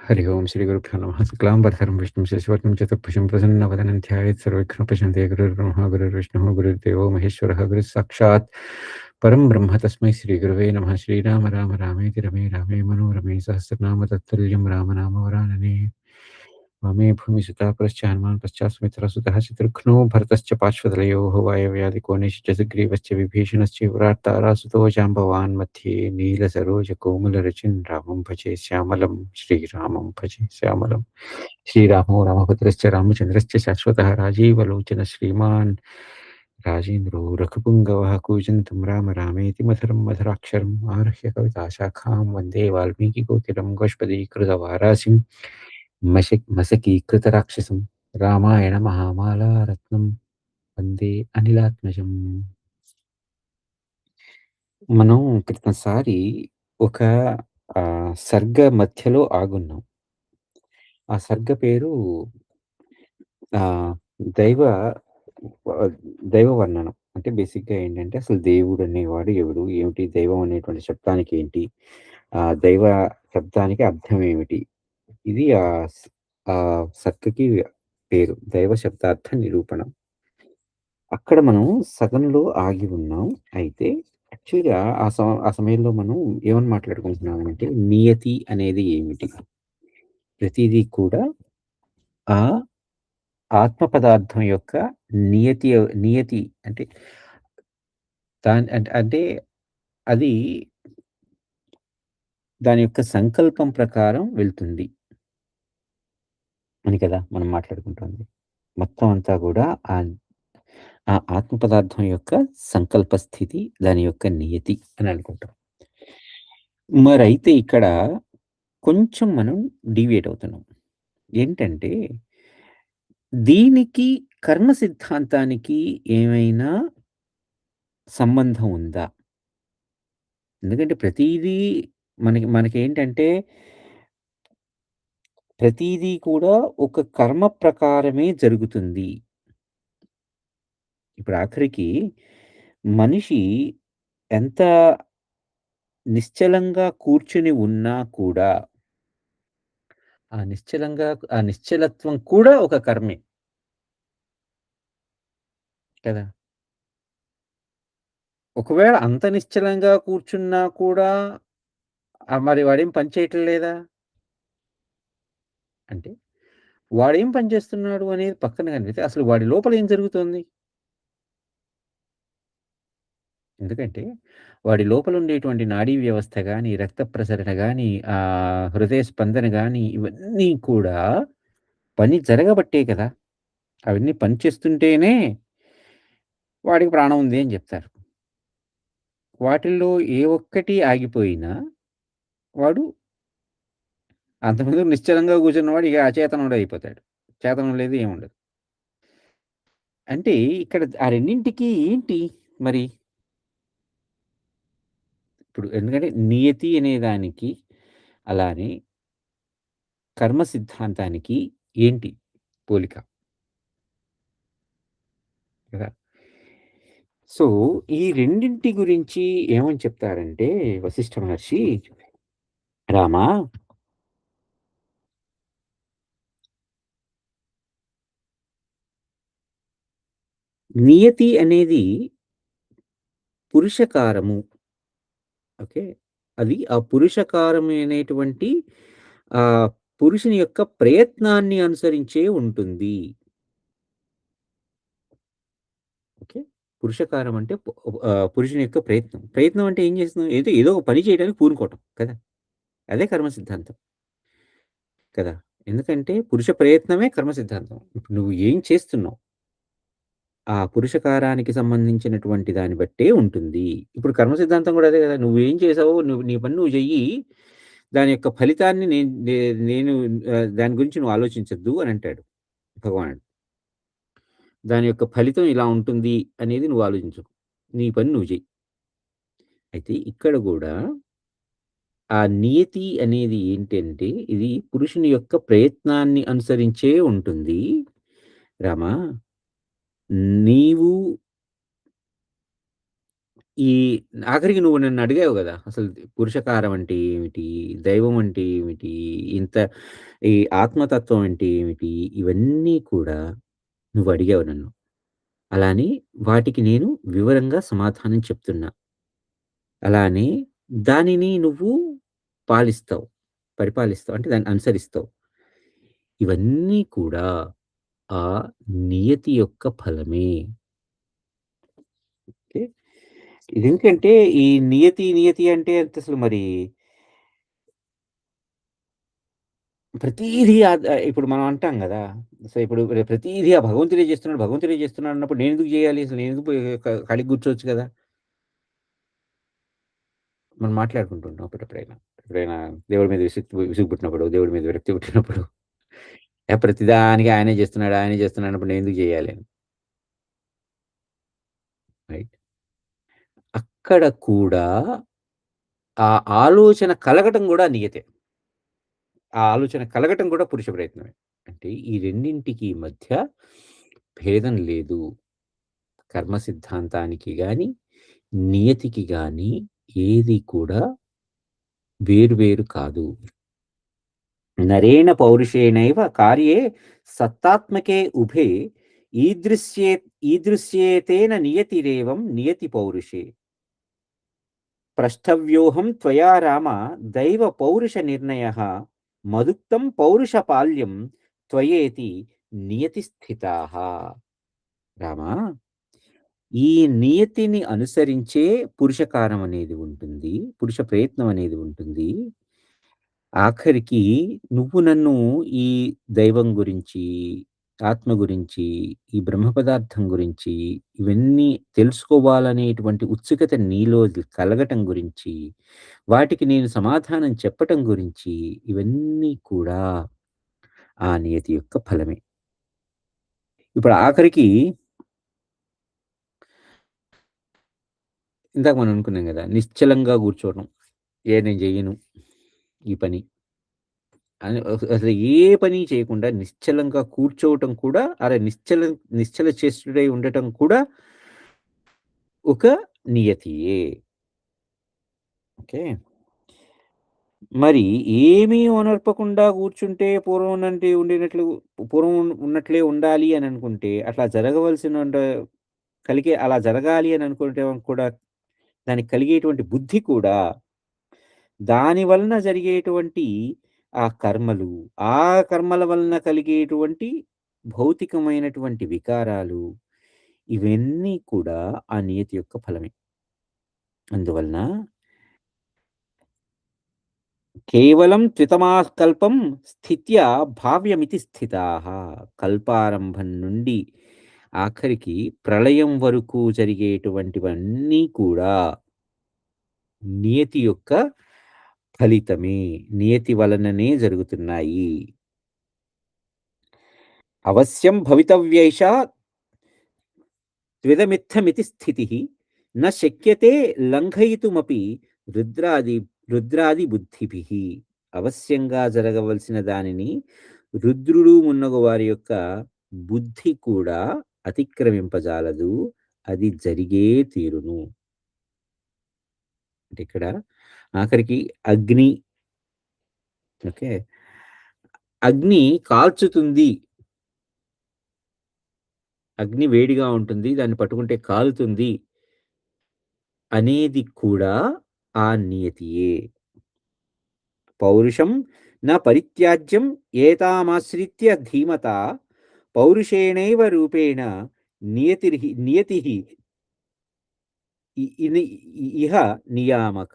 हरि ओं श्रीगुरुभ्यो नमः। शुक्लाम्बरधरं विष्णुं शशिवर्णं चतुर्भुजं प्रसन्नवदनं ध्यायेत् सर्वविघ्नोपशान्तये। गुरुर्ब्रह्मा गुरुर्विष्णुः गुरुर्देवो महेश्वरः गुरुः साक्षात् परं ब्रह्म तस्मै श्रीगुरवे नमः। श्रीराम राम रामेति रमे रामे मनोरमे सहस्रनाम तत्तुल्यं रामनामवरानने। वामे भूमिसुता पुरश्चान्मान् पश्चात् सुमित्रसुतः शत्रुघ्नो भरतश्च पार्श्वदलयोः वायव्याधिकोणेषु च सुग्रीवश्च विभीषणश्च विराट्तारासुतो जाम्बवान् मध्ये नीलसरोजकोमलरुचिं रामं भजे श्यामलं श्रीरामं भजे श्यामलं। श्रीरामो रामभद्रश्च रामचन्द्रश्च शाश्वतः राजीवलोचनः श्रीमान् राजेन्द्रो रघुपुङ्गवः कूजन्तं राम रामेति मधुरं मधुराक्षरम् आरुह्य कविताशाखां वन्दे वाल्मीकिकोकिलं गोष्पदीकृतवारासिं मशकीकृतराक्षसं रामायणमहामालारत्नं వందే అనిలాత్మజం. మనం క్రితంసారి ఒక సర్గ మధ్యలో ఆగున్నాం. ఆ సర్గ పేరు ఆహ్, దైవ దైవ వర్ణనం. అంటే బేసిక్‌గా ఏంటంటే అసలు దేవుడనేవాడు ఎవడు? ఏమిటి? దైవం అనేటువంటి శబ్దానికి ఏంటి? దైవ శబ్దానికి అర్థం ఏమిటి? ఇది సర్గకి పేరు. దైవ శబ్దార్థ నిరూపణ. అక్కడ మనం సగంలో ఆగి ఉన్నాం. అయితే యాక్చువల్‌గా ఆ సమయంలో మనం ఏమని మాట్లాడుకుంటున్నామంటే నియతి అనేది ఏమిటి? ప్రతీదీ కూడా ఆ ఆత్మ పదార్థం యొక్క నియతి అంటే అంటే అది దాని యొక్క సంకల్పం ప్రకారం వెళ్తుంది అని కదా మనం మాట్లాడుకుంటోంది. మొత్తం అంతా గూడా ఆ ఆత్మ పదార్థం యొక్క సంకల్ప స్థితి, దాని యొక్క నియతి అని అనుకుంటాం. మరైతే ఇక్కడ కొంచెం మనం డీవియేట్ అవుతున్నాం. ఏంటంటే, దీనికి కర్మ సిద్ధాంతానికి ఏమైనా సంబంధం ఉందా? ఎందుకంటే ప్రతీదీ మనకేంటంటే, ప్రతీదీ కూడా ఒక కర్మ ప్రకారమే జరుగుతుంది. ఇప్పుడు ఆఖరికి మనిషి ఎంత నిశ్చలంగా కూర్చొని ఉన్నా కూడా, ఆ నిశ్చలత్వం కూడా ఒక కర్మే కదా! ఒకవేళ అంత నిశ్చలంగా కూర్చున్నా కూడా మరి వాడేం పని చేయటం లేదా? అంటే వాడేం పని చేస్తున్నాడు అనేది పక్కన కనిపెడితే అసలు వాడి లోపల ఏం జరుగుతోంది? ఎందుకంటే వాడి లోపల ఉండేటువంటి నాడీ వ్యవస్థ గాని, రక్త ప్రసరణ గాని, హృదయ స్పందన గాని ఇవన్నీ కూడా పని జరగబట్టే కదా! అవన్నీ పని చేస్తుంటేనే వాడికి ప్రాణం ఉంది అని జెప్తారు. వాటిల్లో ఏ ఒక్కటి ఆగిపోయినా వాడు అంతకుముందు నిశ్చలంగా కూర్చున్నవాడు ఇక అచేతనుడయిపోతాడు. చేతనం లేదు ఏముండదు. అంటే ఇక్కడ ఆ రెండింటికి ఏంటి మరి? ఇప్పుడు ఎందుకంటే నియతి అనే దానికి, అలానే కర్మ సిద్ధాంతానికి ఏంటి పోలిక? కదా! సో, ఈ రెండింటి గురించి ఏమని చెప్తారంటే వశిష్ఠ మహర్షి, "రామా, నియతి అనేది పురుషకారము." ఓకే. అది ఆ పురుషకారం అనేటువంటి ఆహ్, పురుషుని యొక్క ప్రయత్నాన్ని అనుసరించే ఉంటుంది. ఓకే. పురుషకారం అంటే పురుషుని యొక్క ప్రయత్నం. ప్రయత్నం అంటే ఏం చేస్తున్నాం? ఏదో ఏదో ఒక పని చేయడానికి పూనుకోవటం కదా! అదే కర్మ సిద్ధాంతం కదా! ఎందుకంటే పురుష ప్రయత్నమే కర్మ సిద్ధాంతం. ఇప్పుడు నువ్వు ఏం చేస్తున్నావు? ఆ పురుషకారానికి సంబంధించినటువంటి దాన్ని బట్టే ఉంటుంది. ఇప్పుడు కర్మ సిద్ధాంతం కూడా అదే కదా! నువ్వేం చేసావో నీ పని నువ్వు చెయ్యి. దాని యొక్క ఫలితాన్ని నేను దాని గురించి నువ్వు ఆలోచించొద్దు అని అంటాడు భగవానుడు. దాని యొక్క ఫలితం ఇలా ఉంటుంది అనేది నువ్వు ఆలోచించకు. నీ పని నువ్వు చెయ్యి. అయితే ఇక్కడ గూడా ఆ నియతి అనేది ఏంటంటే, ఇది పురుషుని యొక్క ప్రయత్నాన్ని అనుసరించే ఉంటుంది. రామా! నీవు ఈ ఆఖరికి నువ్వు నన్నడిగావు గదా! అసలు పురుషకారం అంటే ఏమిటి? దైవం అంటే ఏమిటి? ఇంత ఈ ఆత్మతత్వం అంటే ఏమిటి? ఇవన్నీ కూడా నువ్వడిగావు నన్ను. అలా అని వాటికి నేను వివరంగా సమాధానం చెప్తున్నా. అలా అని దానిని నువ్వు పాలిస్తావు. పరిపాలిస్తావు. అంటే దాన్ని అనుసరిస్తావు. ఇవన్నీ కూడా ఆ నియతి యొక్క ఫలమే. ఓకే. ఇదేంటంటే ఈ నియతి అంటే అసలు మరి ప్రతీదీ ఇప్పుడు మనం అంటాం గదా! సో, ఇప్పుడు ప్రతీదీ ఆ భగవంతుడే జేస్తున్నాడు, భగవంతుడే జేస్తున్నాడు అన్నప్పుడు నేనెందుకు జేయాలి? అసలు నేనెందుకు పోయి ఖాళీగా కూర్చోవచ్చు గదా! మనం మాట్లాడుకుంటుంటాం అప్పుడెప్పుడైనా. ఎప్పుడైనా దేవుడి మీద విసుగు పుట్టినప్పుడు, దేవుడి మీద విరక్తి పుట్టినప్పుడు, ప్రతిదానికి ఆయనే జేస్తున్నాడు, ఆయనే జేస్తున్నాడు అన్నప్పుడు నేనెందుకు జేయాలి అని. రైట్. అక్కడ కూడా ఆ ఆలోచన కలగటం గూడా నియతే. ఆ ఆలోచన కలగటం కూడా పురుష ప్రయత్నమే. అంటే ఈ రెండింటికి మధ్య భేదం లేదు. కర్మ సిద్ధాంతానికి గాని, నియతికి గాని ఏది కూడా వేరు వేరు కాదు. నరేణ పౌరుషేణైవ కార్యే సత్తాత్మకే ఉభే ఈదృశ్యే ఈదృశ్యేతేన నియతిరేవం నియతి పౌరుషే. పృష్టవ్యోహం త్వయా రామ దైవ పౌరుష నిర్ణయః మదుక్తం పౌరుషపాల్యం త్వయేతి నియతి స్థితాః. రామా, ఈ నియతిని అనుసరించే పురుషకారం అనేది ఉంటుంది. పురుష ప్రయత్నం అనేది ఉంటుంది. ఆఖరికి నువ్వు నన్ను ఈ దైవం గురించి, ఆత్మ గురించి, ఈ బ్రహ్మ పదార్థం గురించి ఇవన్నీ తెలుసుకోవాలనేటువంటి ఉత్సుకత నీలో కలగటం గురించి, వాటికి నేను సమాధానం చెప్పటం గురించి ఇవన్నీ కూడా ఆ నియతి యొక్క ఫలమే. ఇప్పుడు ఆఖరికి ఇందాక మనం అనుకున్నాం గదా! నిశ్చలంగా కూర్చోవడం. నేను జెయ్యను ఈ పని. అని అసలు ఏ పని చేయకుండా నిశ్చలంగా కూర్చోవటం కూడా నిశ్చల చేష్టుడై ఉండటం కూడా ఒక నియతియే. ఓకే. మరి ఏమీ ఒనర్పకుండా కూర్చుంటే పూర్వం ఉన్నట్లే ఉండాలి అని అనుకుంటే అట్లా అలా జరగాలి అని అనుకుంటే కూడా దానికి కలిగేటువంటి బుద్ధి కూడా దాని వలన జరిగేటువంటి ఆ కర్మలు, ఆ కర్మల వలన కలిగేటువంటి భౌతికమైనటువంటి వికారాలు, ఇవన్నీ కూడా ఆ నియతి యొక్క ఫలమే. అందువలన కేవలం త్వితమాకల్పం స్థిత్యా భావ్యమితి స్థితాః. కల్పారంభం నుండి ఆఖరికి ప్రళయం వరకు జరిగేటువంటివన్నీ కూడా నియతి యొక్క ఫలితమే. నియతి వలననే జరుగుతున్నాయి. అవశ్యం భవితవ్యైషా త్విదమిత్తమితి స్థితిః న శక్యతే లంఘయితుమపి రుద్రాది రుద్రాది బుద్ధిభిః. అవశ్యంగా జరగవలసిన దానిని రుద్రుడు మున్నగు వారి యొక్క బుద్ధి కూడా అతిక్రమింపజాలదు. అది జరిగే తీరును. అంటే ఇక్కడ ఆఖరికి అగ్ని. ఓకే. అగ్ని కాల్చుతుంది. అగ్ని వేడిగా ఉంటుంది. దాన్ని పట్టుకుంటే కాలుతుంది అనేది కూడా ఆ నియతియే. పౌరుషం న పరిత్యాజ్యం ఏతామాశ్రిత్య ధీమతా పౌరుషేణైవ రూపేణ నియతిః ఇ ఇని ఇహ నియామక.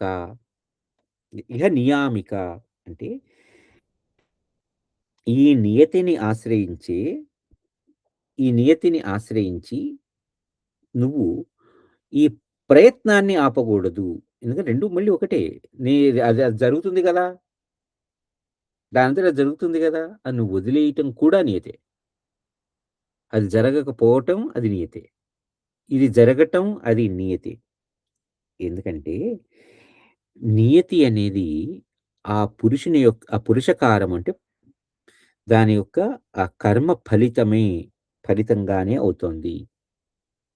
ఇహ నియామిక. అంటే ఈ నియతిని ఆశ్రయించే ఈ నియతిని ఆశ్రయించి నువ్వు ఈ ప్రయత్నాన్ని ఆపకూడదు. ఎందుకంటే 2 మళ్ళీ ఒకటే. నీ అది అది జరుగుతుంది గదా! దానంతట అది జరుగుతుంది గదా! అని నువ్వు వదిలేయటం కూడా నియతే. అది జరగకపోవటం అది నియతే. ఇది జరగటం అది నియతే. ఎందుకంటే నియతి అనేది ఆ పురుషకారం అంటే దాని యొక్క ఆ కర్మ ఫలితమే ఫలితంగానే అవుతోంది.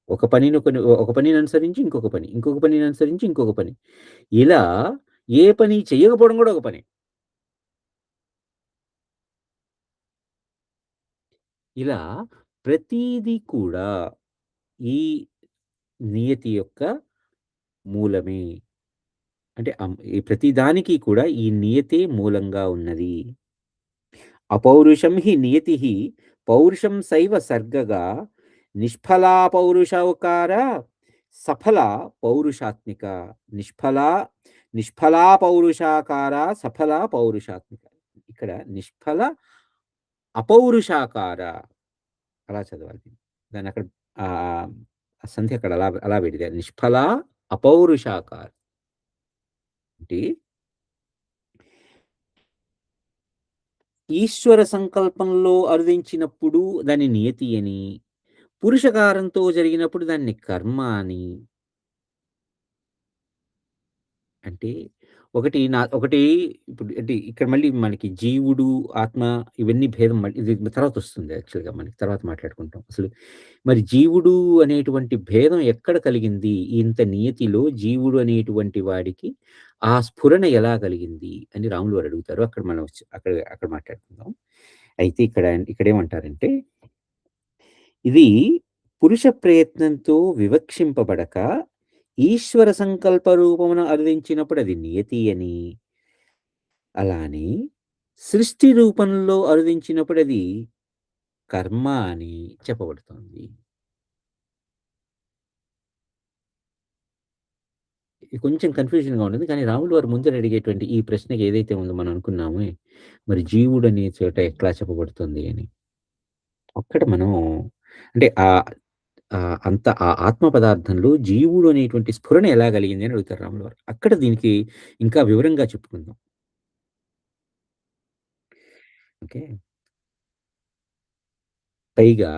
ఒక పనిని అనుసరించి ఇంకొక పని, ఇంకొక పనిని అనుసరించి ఇంకొక పని. ఇలా ఏ పని చెయ్యకపోవడం గూడా ఒక పనే. ఇలా ప్రతీదీ కూడా ఈ నియతి యొక్క మూలమే. అంటే ఈ ప్రతి దానికి కూడా ఈ నియతే మూలంగా ఉన్నది. అపౌరుషం హి నియతిః పౌరుషం సైవ సర్గగా నిష్ఫలా పౌరుషౌకార సఫల పౌరుషాత్మిక. నిష్ఫలా నిష్ఫలా పౌరుషాకార సఫల పౌరుషాత్మిక. ఇక్కడ నిష్ఫల అపౌరుషాకార అలా చదవాలి. దాన్నక్కడ ఆహ్, ఆ సంధి అక్కడ అలా అలా పెట్టితే నిష్ఫల అపౌరుషాకార. అంటే ఈశ్వర సంకల్పంలో అరుదించినప్పుడు దాన్ని నియతి అని, పురుషకారంతో జరిగినప్పుడు దాన్ని కర్మ అని, అంటే ఒకటి ఇప్పుడు అంటే ఇక్కడ మళ్ళీ మనకి జీవుడు, ఆత్మ ఇవన్నీ భేదం మళ్ళీ ఇది తర్వాతొస్తుంది యాక్చువల్‌గా మనకి తర్వాత మాట్లాడుకుంటాం. అసలు మరి జీవుడు అనేటువంటి భేదం ఎక్కడ కలిగింది? ఇంత నియతిలో జీవుడు అనేటువంటి వాడికి ఆ స్ఫురణ ఎలా కలిగింది? అని రాములు వారు అడుగుతారు. అక్కడ మనం అక్కడ అక్కడ మాట్లాడుకుందాం. అయితే ఇక్కడేమంటారంటే ఇది పురుష ప్రయత్నంతో వివక్షింపబడక, ఈశ్వర సంకల్ప రూపమున అరుదించినప్పుడు అది నియతి అని, అలానే సృష్టి రూపంలో అరుదించినప్పుడు అది కర్మ అని చెప్పబడుతోంది. ఇది కొంచెం కన్‌ఫ్యూజన్‌గా ఉంటుంది. కానీ రాములు వారు ముందర అడిగేటువంటి ఈ ప్రశ్నకి ఏదైతే ఉందో మనం అనుకున్నామో, మరి జీవుడనే చోట ఎట్లా చెప్పబడుతుంది అని. అక్కడ మనం అంటే అంత ఆ ఆత్మ పదార్థంలో జీవుడు అనేటువంటి స్ఫురణ ఎలా కలిగింది అని అడుగుతారు రాములు వారు. అక్కడ దీనికి ఇంకా వివరంగా చెప్పుకుందాం. ఓకే. పైగా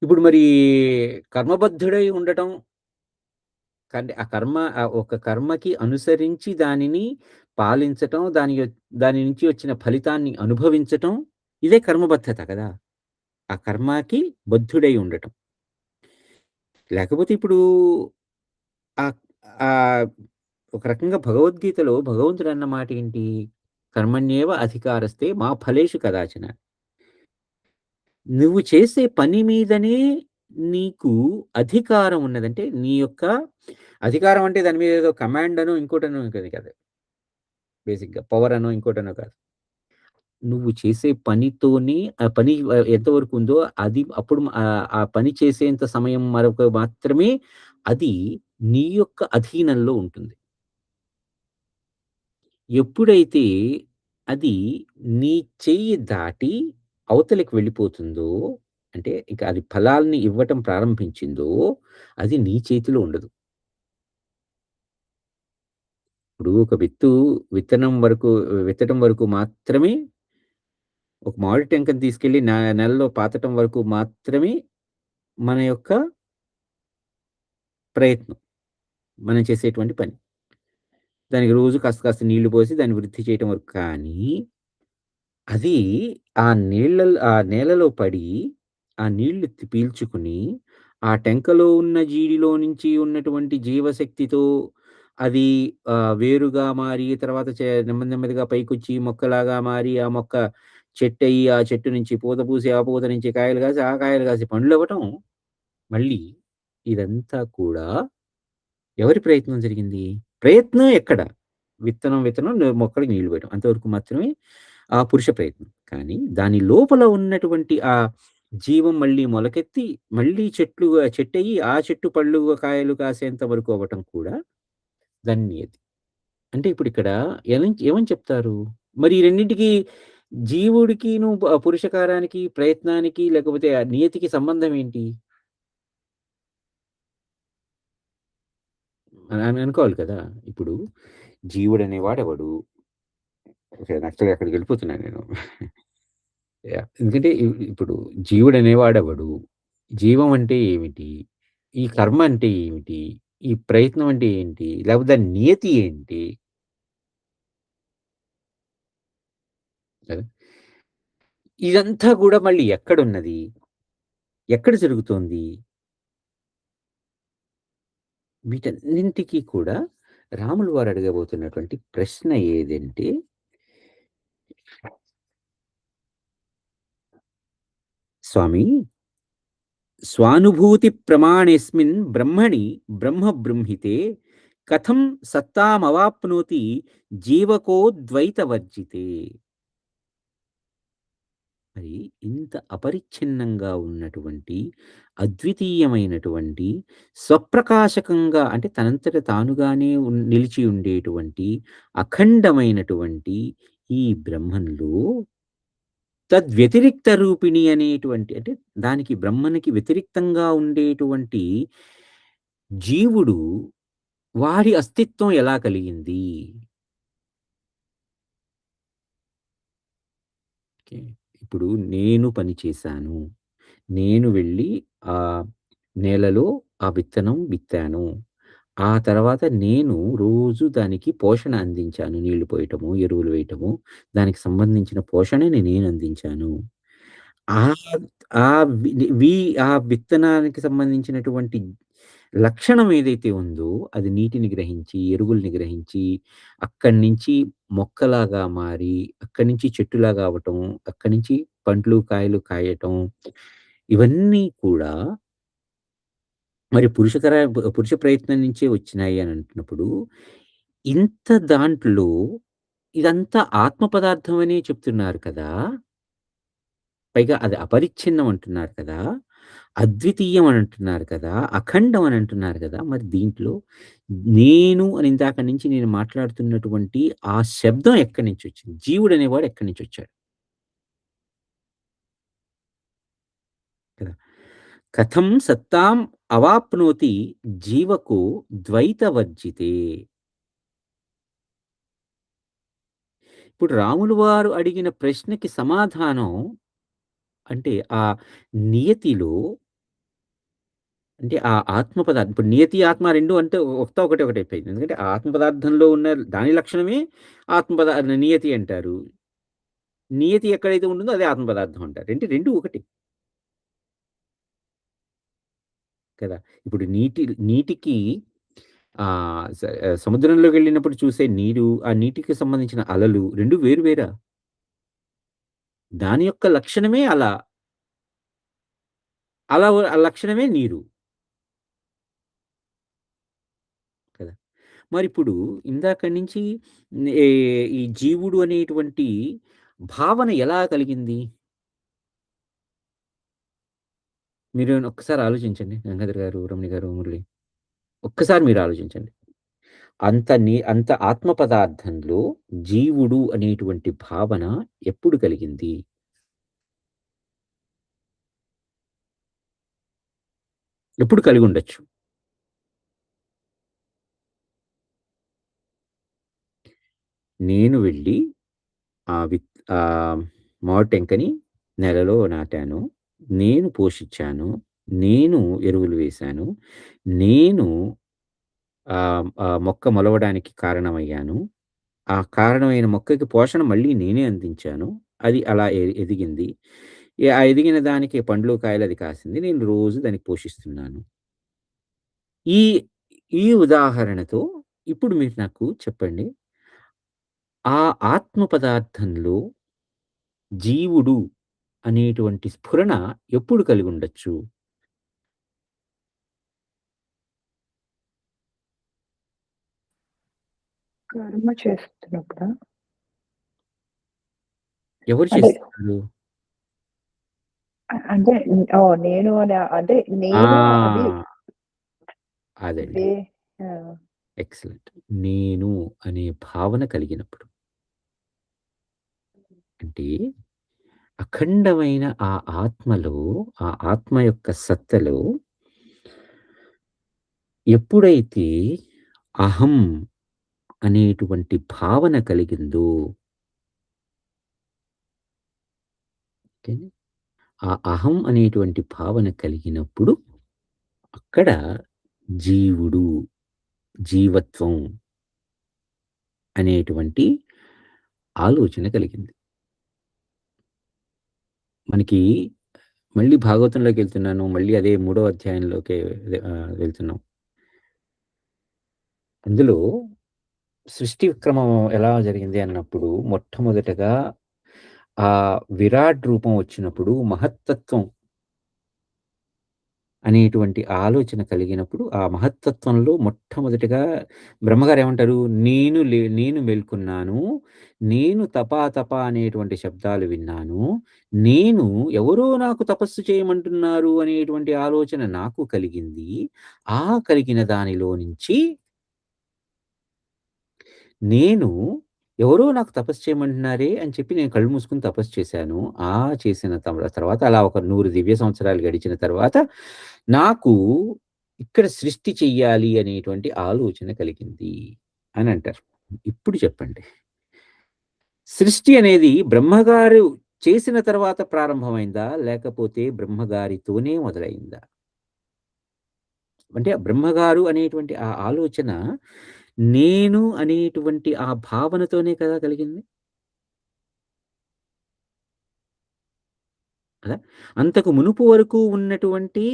ఇప్పుడు మరి కర్మబద్ధుడై ఉండటం కంటే ఆ కర్మ ఒక కర్మకి అనుసరించి దానిని పాలించటం, దాని నుంచి వచ్చిన ఫలితాన్ని అనుభవించటం, ఇదే కర్మబద్ధత కదా! ఆ కర్మకి బద్ధుడై ఉండటం. లేకపోతే ఇప్పుడు ఆహ్, ఆహ్, ఒక రకంగా భగవద్గీతలో భగవంతుడన్న మాటేంటి? కర్మణ్యేవ అధికారస్తే మా ఫలేషు కదాచన. నువ్వు చేసే పని మీదనే నీకు అధికారం ఉన్నదంటే, నీ యొక్క అధికారం అంటే దాని మీద ఏదో కమాండ్ అనో, ఇంకోటనో కాదు. బేసిక్‌గా పవర్ అనో, ఇంకోటనో కాదు. నువ్వు చేసే పనితోనే ఆ పని ఎంతవరకు ఉందో అది అప్పుడు ఆ పని చేసేంత సమయం మరొక మాత్రమే అది నీ యొక్క అధీనంలో ఉంటుంది. ఎప్పుడైతే అది నీ చెయ్యి దాటి అవతలికి వెళ్ళిపోతుందో, అంటే ఇక అది ఫలాల్ని ఇవ్వటం ప్రారంభించిందో, అది నీ చేతిలో ఉండదు. ఇప్పుడు ఒక విత్తనం వరకు విత్తడం వరకు మాత్రమే ఒక మామిడి టెంకని తీసుకెళ్ళి నెలలో పాతటం వరకు మాత్రమే మన యొక్క ప్రయత్నం. మనం చేసేటువంటి పని. దానికి రోజు కాస్త కాస్త నీళ్లు పోసి దాన్ని వృద్ధి చేయటం వరకు. కానీ అది ఆ నేలలో పడి, ఆ నీళ్లు పీల్చుకుని, ఆ టెంకలో ఉన్న జీడిలో నుంచి ఉన్నటువంటి జీవశక్తితో అది వేరుగా మారి, తర్వాత నెమ్మది నెమ్మదిగా పైకొచ్చి మొక్కలాగా మారి, ఆ మొక్క చెట్టయ్యి, ఆ చెట్టు నుంచి పూత పూసి, ఆ పూత నుంచి కాయలు కాసి, ఆ కాయలు కాసి పండ్లవ్వటం. మళ్ళీ ఇదంతా కూడా ఎవరి ప్రయత్నం జరిగింది? ప్రయత్నం ఎక్కడ? విత్తనం మొక్కలకి నీళ్లు పోయడం. అంతవరకు మాత్రమే ఆ పురుష ప్రయత్నం. కానీ దాని లోపల ఉన్నటువంటి ఆ జీవం మళ్ళీ మొలకెత్తి, మళ్ళీ చెట్టయ్యి, ఆ చెట్టు పళ్ళు, కాయలు కాసేంత వరకు అవ్వటం కూడా దాని నియతి. అంటే ఇప్పుడిక్కడ ఏమని చెప్తారు? మరి ఈ రెండింటికి జీవుడికిను పురుషకారానికి, ప్రయత్నానికి లేకపోతే ఆ నియతికి సంబంధం ఏంటి? అని అనుకోవాలి కదా! ఇప్పుడు జీవుడనేవాడెవడు? ఓకే. యాక్చువల్‌గా అక్కడికెళ్ళిపోతున్నాను నేను. ఎందుకంటే ఇప్పుడు జీవుడనేవాడెవడు? జీవం అంటే ఏమిటి? ఈ కర్మ అంటే ఏమిటి? ఈ ప్రయత్నం అంటే ఏంటి? లేకపోతే దాని నియతి ఏంటి? కదా! ఇదంతా గూడా మళ్ళీ ఎక్కడున్నది? ఎక్కడ జరుగుతోంది? వీటన్నింటికి కూడా రాములు వారు అడగబోతున్నటువంటి ప్రశ్న ఏదంటే, స్వామి స్వానుభూతి ప్రమాణేస్మిన్ బ్రహ్మణి బ్రహ్మ బృంహితే కథం సత్తామవాప్నోతి జీవకో ద్వైతవర్జితే. మరి ఇంత అపరిచ్ఛిన్నంగా ఉన్నటువంటి, అద్వితీయమైనటువంటి, స్వప్రకాశకంగా అంటే తనంతట తానుగానే నిలిచి ఉండేటువంటి, అఖండమైనటువంటి ఈ బ్రహ్మంలో తద్వ్యతిరిక్త రూపిణి అనేటువంటి అంటే దానికి బ్రహ్మనికి వ్యతిరిక్తంగా ఉండేటువంటి జీవుడు వాడి అస్తిత్వం ఎలా కలిగింది? ఓకే. ఇప్పుడు నేను పని చేశాను. నేను వెళ్ళి ఆహ్, నేలలో ఆ విత్తనం విత్తాను. ఆ తర్వాత నేను రోజు దానికి పోషణ అందించాను. నీళ్లు పోయటము, ఎరువులు వేయటము, దానికి సంబంధించిన పోషణని నేను అందించాను. ఆహ్, ఆ వి వి ఆ విత్తనానికి సంబంధించినటువంటి లక్షణం ఏదైతే ఉందో, అది నీటిని గ్రహించి, ఎరువుల్ని గ్రహించి, అక్కడి నుంచి మొక్కలాగా మారి, అక్కడి నుంచి చెట్టులాగా అవ్వటం, అక్కడి నుంచి పండ్లు, కాయలు కాయటం, ఇవన్నీ కూడా మరి పురుష ప్రయత్నం నుంచే వచ్చినాయి అని అంటున్నప్పుడు, ఇంత దాంట్లో ఇదంతా ఆత్మ పదార్థం అనే చెప్తున్నారు కదా! పైగా అది అపరిచ్ఛిన్నం అంటున్నారు కదా! అద్వితీయం అని అంటున్నారు కదా! అఖండం అని అంటున్నారు కదా! మరి దీంట్లో నేను అని ఇందాక నుంచి నేను మాట్లాడుతున్నటువంటి ఆ శబ్దం ఎక్కడి నుంచొచ్చింది? జీవుడనేవాడు ఎక్కడి నుంచొచ్చాడు? కదా! కథం సత్తాం అవాప్నోతి జీవకో ద్వైతవర్జితే. ఇప్పుడు రాములు వారు అడిగిన ప్రశ్నకి సమాధానం అంటే ఆ నియతిలో అంటే ఆ ఆత్మ పదార్థం ఇప్పుడు నియతి, ఆత్మ 2 అంటే ఒకటైపోయింది. ఎందుకంటే ఆ ఆత్మ పదార్థంలో ఉన్న దాని లక్షణమే నియతి అంటారు. నియతి ఎక్కడైతే ఉంటుందో అదే ఆత్మ పదార్థం అంటారు. అంటే 2 ఒకటే కదా! ఇప్పుడు నీటికి సముద్రంలోకెళ్ళినప్పుడు చూసే నీరు, ఆ నీటికి సంబంధించిన అలలు 2 వేరు వేరా? దాని యొక్క లక్షణమే అల. ఆ లక్షణమే నీరు కదా! మరిప్పుడు ఇందాక నుంచి ఏ ఈ జీవుడు అనేటువంటి భావన ఎలా కలిగింది? మీరు ఒక్కసారి ఆలోచించండి. గంగాధర్ గారు, రమణి గారు, మురళి. ఒక్కసారి మీరు ఆలోచించండి. అంత ఆత్మ పదార్థంలో జీవుడు అనేటువంటి భావన ఎప్పుడు కలిగింది? ఎప్పుడు కలిగుండొచ్చు? నేను వెళ్ళి ఆ మామిడి టెంకని నేలలో నాటాను. నేను పోషిచ్చాను. నేను ఎరువులు వేశాను. నేను మొక్క మొలవడానికి కారణమయ్యాను. ఆ కారణమైన మొక్కకి పోషణ మళ్ళీ నేనే అందించాను. అది అలా ఎదిగింది. ఆ ఎదిగిన దానికి పండ్లు, కాయలు అది కాసింది. నేను రోజు దాన్ని పోషిస్తున్నాను. ఈ ఈ ఉదాహరణతో ఇప్పుడు మీరు నాకు చెప్పండి. ఆ ఆత్మ పదార్థంలో జీవుడు అనేటువంటి స్ఫురణ ఎప్పుడు కలిగుండొచ్చు? కర్మ చేస్తున్నప్పుడా? ఎవరు అంటే చేస్తున్నారు? అంటే నేను అని అంటే నేను అది ఆ! అదండి. వే ఆహ్, ఎక్సలెంట్. నేను అనే భావన కలిగినప్పుడు. అంటే అఖండమైన ఆ ఆత్మలో, ఆ ఆత్మ యొక్క సత్తలో ఎప్పుడైతే అహం అనేటువంటి భావన కలిగిందో ఓకేనా? ఆ అహం అనేటువంటి భావన కలిగినప్పుడు అక్కడ జీవుడు, జీవత్వం అనేటువంటి ఆలోచన కలిగింది. మనకి మళ్ళీ భాగవతంలోకెళ్తున్నాను. మళ్ళీ అదే మూడో అధ్యాయంలోకే వెళ్తున్నాం. అందులో సృష్టి విక్రమం ఎలా జరిగింది అన్నప్పుడు మొట్టమొదటగా విరాట్ రూపం వచ్చినప్పుడు మహత్తత్వం అనేటువంటి ఆలోచన కలిగినప్పుడు, ఆ మహత్తత్వంలో మొట్టమొదటిగా బ్రహ్మగారు ఏమంటారు? నేను మేల్కొన్నాను. నేను తపా తపా అనేటువంటి శబ్దాలు విన్నాను. నేను ఎవరో నాకు తపస్సు చేయమంటున్నారు అనేటువంటి ఆలోచన నాకు కలిగింది. ఆ కలిగిన దానిలో నుంచి నేను ఎవరో నాకు తపస్సు చేయమంటున్నారే అని చెప్పి నేను కళ్ళు మూసుకొని తపస్సు చేశాను. ఆ చేసిన తర్వాత అలా ఒక 100 దివ్య సంవత్సరాలు గడిచిన తర్వాత నాకు ఇక్కడ సృష్టి చెయ్యాలి అనేటువంటి ఆలోచన కలిగింది అని అంటారు. ఇప్పుడు చెప్పండి. సృష్టి అనేది బ్రహ్మగారు చేసిన తర్వాత ప్రారంభమైందా? లేకపోతే బ్రహ్మగారితోనే మొదలైందా? అంటే బ్రహ్మగారు అనేటువంటి ఆ ఆలోచన నేను అనేటువంటి ఆ భావనతోనే కదా కలిగింది. కదా! అంతకు మునుపు వరకు ఉన్నటువంటి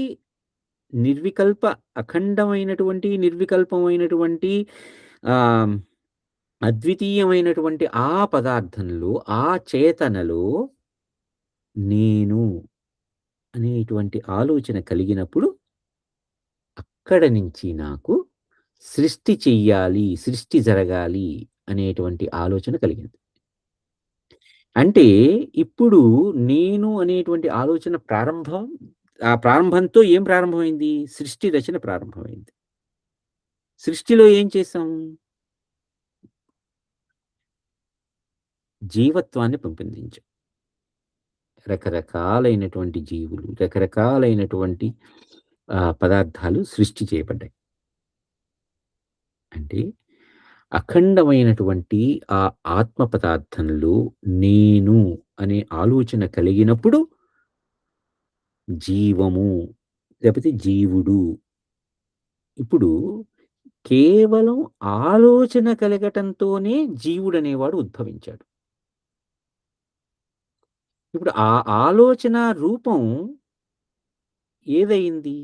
నిర్వికల్ప అఖండమైనటువంటి, నిర్వికల్పమైనటువంటి ఆహ్, అద్వితీయమైనటువంటి ఆ పదార్థంలో, ఆ చేతనలో నేను అనేటువంటి ఆలోచన కలిగినప్పుడు, అక్కడ నుంచి నాకు సృష్టి చెయ్యాలి, సృష్టి జరగాలి అనేటువంటి ఆలోచన కలిగింది. అంటే ఇప్పుడు నేను అనేటువంటి ఆలోచన ఆ ప్రారంభంతో ఏం ప్రారంభమైంది? సృష్టి రచన ప్రారంభమైంది. సృష్టిలో ఏం చేశాం? జీవత్వాన్ని పెంపొందించాం. రకరకాలైనటువంటి జీవులు, రకరకాలైనటువంటి పదార్థాలు సృష్టి చేయబడ్డాయి. అంటే అఖండమైనటువంటి ఆ ఆత్మ పదార్థంలో నేను అనే ఆలోచన కలిగినప్పుడు జీవము లేకపోతే జీవుడు. ఇప్పుడు కేవలం ఆలోచన కలగటంతోనే జీవుడనేవాడు ఉద్భవించాడు. ఇప్పుడు ఆ ఆలోచన రూపం ఏదయింది?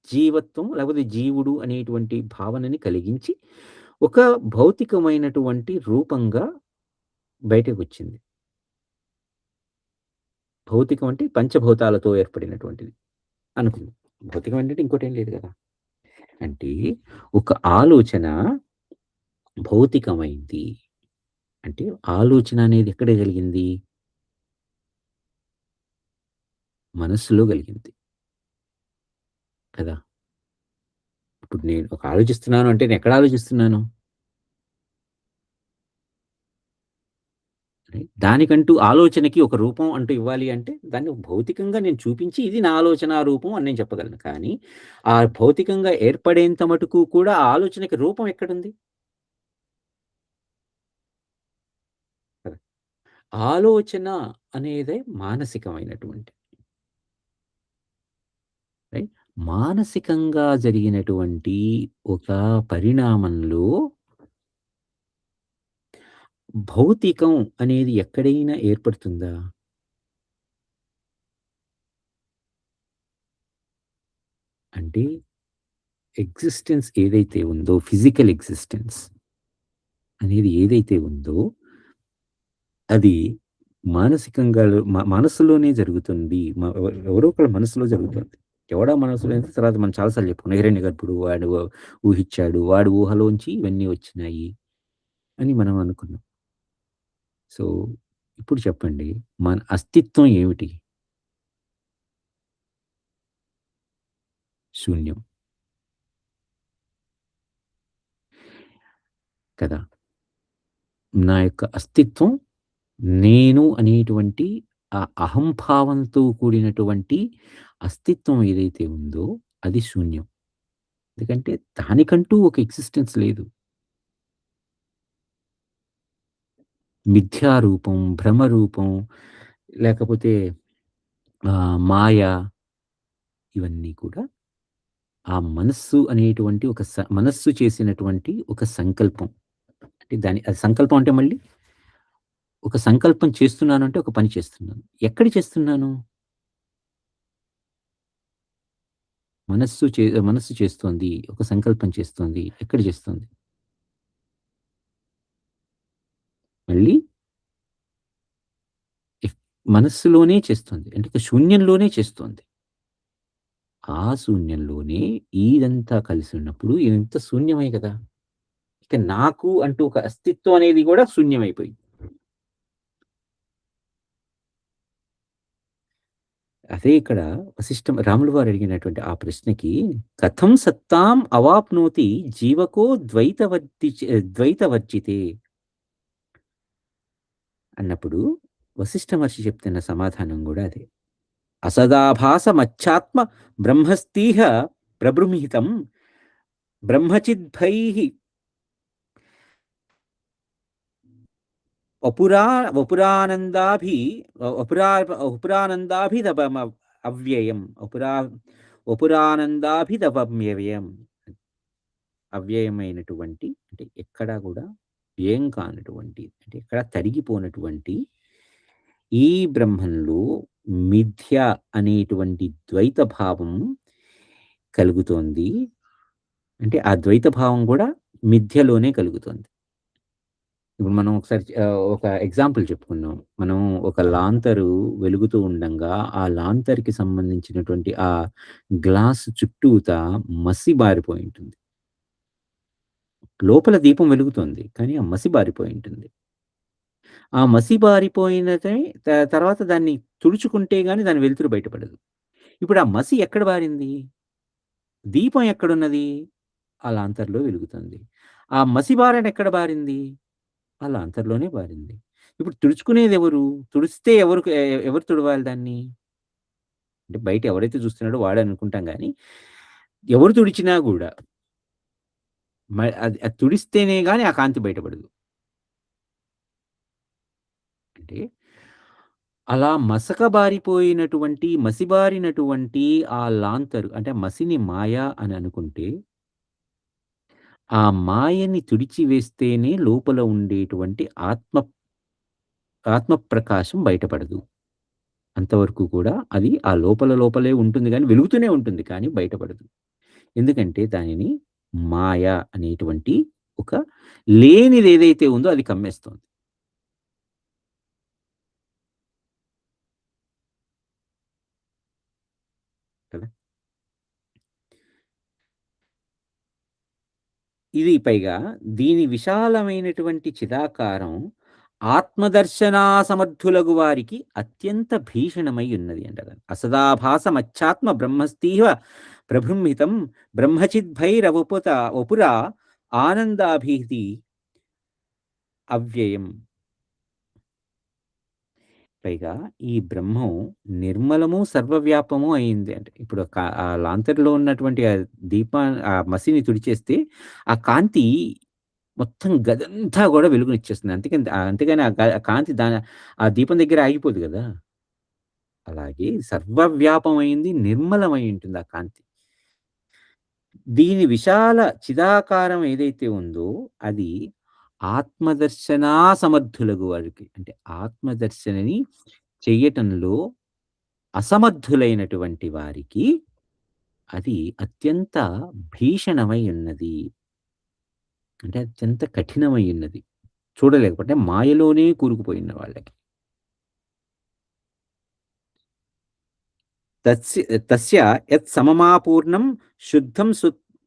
జీవత్వం లేకపోతే జీవుడు అనేటువంటి భావనని కలిగించి, ఒక భౌతికమైనటువంటి రూపంగా బయటకొచ్చింది. భౌతికం అంటే పంచభూతాలతో ఏర్పడినటువంటిది అనుకుందాం. భౌతికం అంటే ఇంకోటేం లేదు గదా! అంటే ఒక ఆలోచన భౌతికమైంది. అంటే ఆలోచన అనేది ఎక్కడ కలిగింది? మనస్సులో కలిగింది. కదా! ఇప్పుడు నేను ఒక ఆలోచిస్తున్నాను అంటే నేనెక్కడ ఆలోచిస్తున్నాను? దానికంటూ ఆలోచనకి ఒక రూపం అంటూ ఇవ్వాలి అంటే, దాన్ని భౌతికంగా నేను చూపించి, ఇది నా ఆలోచనా రూపం అని నేను చెప్పగలను. కానీ, ఆ భౌతికంగా ఏర్పడేంత మటుకు కూడా ఆ ఆలోచనకి రూపం ఎక్కడుంది? కదా! ఆలోచన అనేదే మానసికమైనటువంటి రైట్. మానసికంగా జరిగినటువంటి ఒక పరిణామంలో భౌతికం అనేది ఎక్కడైనా ఏర్పడుతుందా? అంటే ఎగ్జిస్టెన్స్ ఏదైతే ఉందో ఫిజికల్ ఎగ్జిస్టెన్స్ అనేది ఏదైతే ఉందో అది మానసికంగా మనసులోనే జరుగుతుంది. ఎవరో ఒకళ్ళ మనసులో జరుగుతుంది. ఎవడా మనసులో అంటే తర్వాత మనం చాలా సార్లు చెప్పుకున్నాం. హిరణ్యగర్భుడు వాడు ఊహిచ్చాడు. వాడి ఊహలోంచి ఇవన్నీ వచ్చినాయి అని మనం అనుకున్నాం. సో, ఇప్పుడు చెప్పండి మన అస్తిత్వం ఏమిటి? శూన్యం కదా! నా యొక్క అస్తిత్వం నేను అనేటువంటి ఆ అహంభావంతో కూడినటువంటి అస్తిత్వం ఏదైతే ఉందో అది శూన్యం. ఎందుకంటే దానికంటూ ఒక ఎగ్జిస్టెన్స్ లేదు. మిథ్యారూపం, భ్రమరూపం లేకపోతే మాయ ఇవన్నీ కూడా ఆ మనస్సు అనేటువంటి మనస్సు చేసినటువంటి ఒక సంకల్పం. అంటే అది సంకల్పం అంటే మళ్ళీ ఒక సంకల్పం చేస్తున్నానంటే ఒక పని చేస్తున్నాను. ఎక్కడ చేస్తున్నాను? మనస్సు చేస్తోంది. ఒక సంకల్పం చేస్తోంది. ఎక్కడ చేస్తోంది? మళ్ళీ ఎక్ మనస్సులోనే చేస్తోంది. అంటే ఇక శూన్యంలోనే చేస్తోంది. ఆ శూన్యంలోనే ఇదంతా కలిసి ఉన్నప్పుడు ఇదంతా శూన్యమే కదా! ఇక నాకు అంటూ ఒక అస్తిత్వం అనేది గూడా శూన్యమైపోయింది. అదే ఇక్కడ రాములు వారు అడిగినటువంటి ఆ ప్రశ్నకి కథం సత్తాం అవాప్నోతి జీవకో ద్వైతవర్జితే అన్నప్పుడు వశిష్ఠ మహర్షి చెప్తున్న సమాధానం గూడా అదే. అసదాభాసమచ్చాత్మ బ్రహ్మస్థీహ ప్రభృంహితం బ్రహ్మచిద్భైః వపురా వపురానందాభి వపురా వపురానందాభిదమం అవ్యయం వపురానందాభిదమవ్యయం. అవ్యయమైనటువంటి అంటే ఎక్కడా గూడా వ్యయం కానటువంటి అంటే ఎక్కడా తరిగిపోనటువంటి ఈ బ్రహ్మంలో మిథ్య అనేటువంటి ద్వైత భావం కలుగుతోంది. అంటే ఆ ద్వైత భావం గూడా మిథ్యలోనే కలుగుతోంది. ఇప్పుడు మనం ఒకసారి ఒక ఎగ్జాంపుల్ చెప్పుకుందాం. మనం ఒక లాంతరు వెలుగుతూ ఉండంగా, ఆ లాంతర్‌కి సంబంధించినటువంటి ఆ గ్లాస్ చుట్టూతా మసి బారిపోయి ఉంటుంది. లోపల దీపం వెలుగుతోంది. కానీ ఆ మసి బారిపోయి ఉంటుంది. ఆ మసి బారిపోయినది తర్వాత దాన్ని తుడుచుకుంటే గాని దాని వెలుతురు బయటపడదు. ఇప్పుడు ఆ మసి ఎక్కడ బారింది? దీపం ఎక్కడున్నది? ఆ లాంతర్‌లో వెలుగుతుంది. ఆ మసి బారన ఎక్కడ బారింది? ఆ లాంతర్‌లోనే బారింది. ఇప్పుడు తుడుచుకునేదెవరు? తుడిస్తే ఎవరు తుడవాలి దాన్ని? అంటే బయట ఎవరైతే చూస్తున్నాడో వాడే అనుకుంటాం గానీ, ఎవరు తుడిచినా గూడా అది అది తుడిస్తేనే గాని ఆ కాంతి బయటపడదు. అంటే అలా మసకబారిపోయినటువంటి, మసిబారినటువంటి ఆ లాంతరు అంటే మసిని మాయ అని అనుకుంటే, ఆ మాయని తుడిచివేస్తేనే లోపల ఉండేటువంటి ఆత్మ ప్రకాశం బయటపడదు. అంతవరకు కూడా అది ఆ లోపలే ఉంటుంది గానీ, వెలుగుతూనే ఉంటుంది కానీ బయటపడదు. ఎందుకంటే దానిని మాయ అనేటువంటి ఒక లేనిదేదైతే ఉందో అది కమ్మేస్తోంది కదా! ఇది పైగా దీని విశాలమైనటువంటి చిదాకారం ఆత్మదర్శనా సమర్థులగు వారికి అత్యంత భీషణమై ఉన్నది అంటారు. అసదాభాసమచ్చాత్మ బ్రహ్మస్థీవ ప్రభృంహితం వపురా ఆనందాభిధి అవ్యయం. పైగా ఈ బ్రహ్మం నిర్మలము, సర్వవ్యాపము అయింది. అంటే ఇప్పుడు ఆ లాంతర్‌లో ఉన్నటువంటి ఆ మసిని తుడిచేస్తే ఆ కాంతి మొత్తం గదంతా గూడా వెలుగునిచ్చేస్తుంది. అంతేగాని ఆ కాంతి ఆ దీపం దగ్గర ఆగిపోదు గదా! అలాగే సర్వవ్యాపమైంది, నిర్మలమై ఉంటుంది ఆ కాంతి. దీని విశాల చిదాకారం ఏదైతే ఉందో అది ఆత్మదర్శనా సమర్థులగు వారికి. అంటే ఆత్మదర్శనని చెయ్యటంలో అసమర్థులైనటువంటి వారికి అది అత్యంత భీషణమై ఉన్నది. అంటే అత్యంత కఠినమై ఉన్నది. చూడలేకపోతే మాయలోనే కూరుకుపోయిన వాళ్ళకి. తస్య తస్య యత్ సమమాపూర్ణం శుద్ధం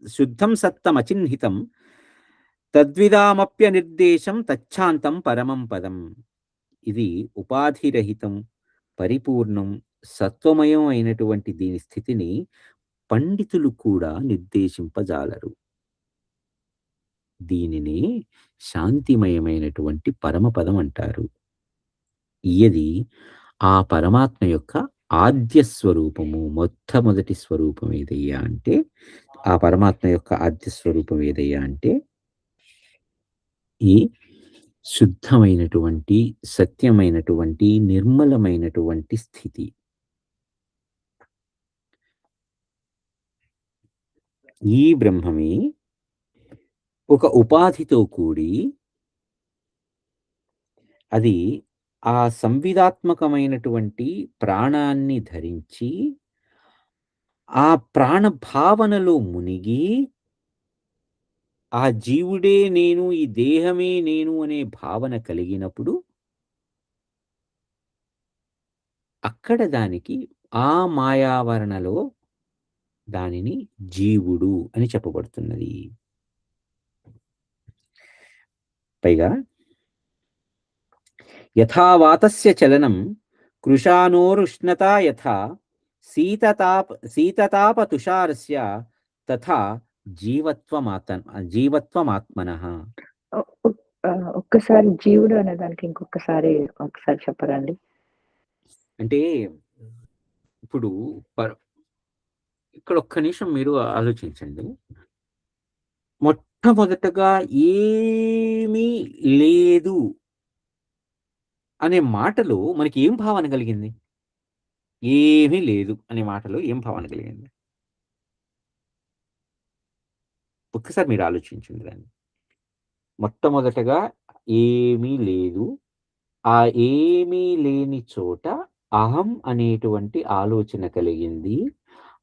శుద్ధం సత్తమచిహ్నితం తద్విదామప్యనిర్దేశం తచ్ఛాంతం పరమం పదం. ఇది ఉపాధిరహితం, పరిపూర్ణం, సత్వమయం అయినటువంటి దీని స్థితిని పండితులు కూడా నిర్దేశింపజాలరు. దీనిని శాంతిమయమైనటువంటి పరమపదం అంటారు. ఇది ఆ పరమాత్మ యొక్క ఆద్య స్వరూపము. మొట్టమొదటి స్వరూపం ఏదయ్యా అంటే, ఆ పరమాత్మ యొక్క ఆద్య స్వరూపం ఏదయ్యా అంటే, ఈ శుద్ధమైనటువంటి, సత్యమైనటువంటి, నిర్మలమైనటువంటి స్థితి. ఈ బ్రహ్మమే ఒక ఉపాధితో కూడి అది ఆ సంవిదాత్మకమైనటువంటి ప్రాణాన్ని ధరించి ఆ ప్రాణ భావనలో మునిగి, ఆ జీవుడే నేను, ఈ దేహమే నేను అనే భావన కలిగినప్పుడు, అక్కడ దానికి ఆ మాయావరణలో దానిని జీవుడు అని చెప్పబడుతున్నది. పైగా యథా వాతస్య చలనం కృశానోరుష్ణతా యథా శీతతాప తుషారస్య తథా జీవత్వమాత్మనః. ఒ ఒక్ ఒక్కసారి జీవుడు అనే దానికి ఇంకొకసారి ఒకసారి చెప్పరాండి? అంటే ఇప్పుడు పర్ ఇక్కడ ఒక్క నిమిషం మీరు ఆలోచించండి. మొట్టమొదటగా ఏమీ లేదు అనే మాటలో మనకి ఏం భావన కలిగింది? ఏమీ లేదు అనే మాటలో ఏం భావన కలిగింది? ఒక్కసారి మీరు ఆలోచించండి దాన్ని. మొట్టమొదటగా ఏమీ లేదు. ఆ ఏమీ లేని చోట అహం అనేటువంటి ఆలోచన కలిగింది.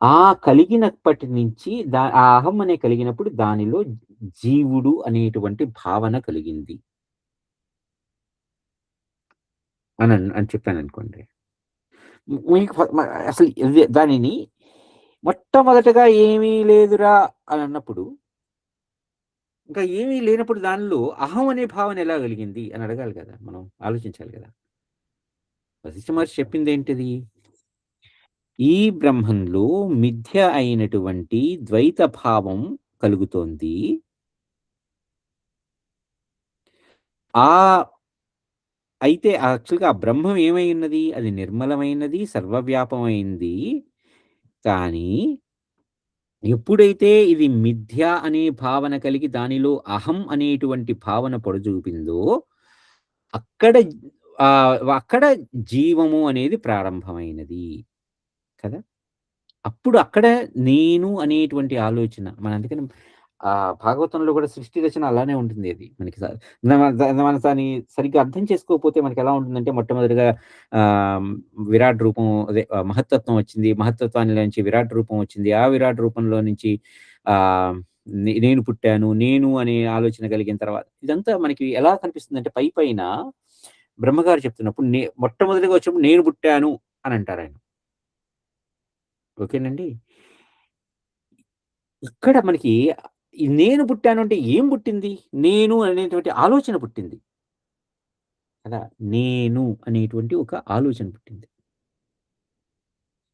ఆ కలిగినప్పటి నుంచి ఆ అహం అనే కలిగినప్పుడు దానిలో జీవుడు అనేటువంటి భావన కలిగింది. అని చెప్పాననుకోండి. మీకు అసలు దానిని మొట్టమొదటగా ఏమీ లేదురా అనన్నప్పుడు, ఇంకా ఏమీ లేనప్పుడు దానిలో అహం అనే భావన ఎలా కలిగింది అని అడగాలి కదా! మనం ఆలోచించాలి కదా! వశిష్ఠ మహర్షి చెప్పిందేంటిది? ఈ బ్రహ్మంలో మిథ్య అయినటువంటి ద్వైత భావం కలుగుతోంది. ఆ అయితే యాక్చువల్‌గా ఆ బ్రహ్మం ఏమై ఉన్నది? అది నిర్మలమైనది, సర్వవ్యాపమైంది. కానీ ఎప్పుడైతే ఇది మిథ్య అనే భావన కలిగి దానిలో అహం అనేటువంటి భావన పొడజూపిందో, అక్కడ అక్కడ జీవము అనేది ప్రారంభమైనది కదా! అప్పుడు అక్కడ నేను అనేటువంటి ఆలోచన అందుకని భాగవతంలో కూడా సృష్టి రచన అలానే ఉంటుంది అది. మనకి మనం దాన్ని సరిగ్గా అర్థం చేసుకోకపోతే మనకెలా ఉంటుందంటే మొట్టమొదటిగా ఆహ్, విరాట్ రూపం అదే మహత్తత్వం వచ్చింది. మహత్తత్వాన్ని నుంచి విరాట్ రూపం వచ్చింది. ఆ విరాట్ రూపంలో నుంచి ఆహ్, నేను పుట్టాను. నేను అనే ఆలోచన కలిగిన తర్వాత ఇదంతా మనకి ఎలా కనిపిస్తుందంటే పైపైన బ్రహ్మగారు చెప్తున్నప్పుడు మొట్టమొదటిగా వచ్చినప్పుడు నేను పుట్టాను అని అంటారాయన. ఓకేనండి. ఇక్కడ మనకి ఈ నేను పుట్టాను అంటే ఏం పుట్టింది? నేను అనేటువంటి ఆలోచన పుట్టింది. కదా! నేను అనేటువంటి ఒక ఆలోచన పుట్టింది.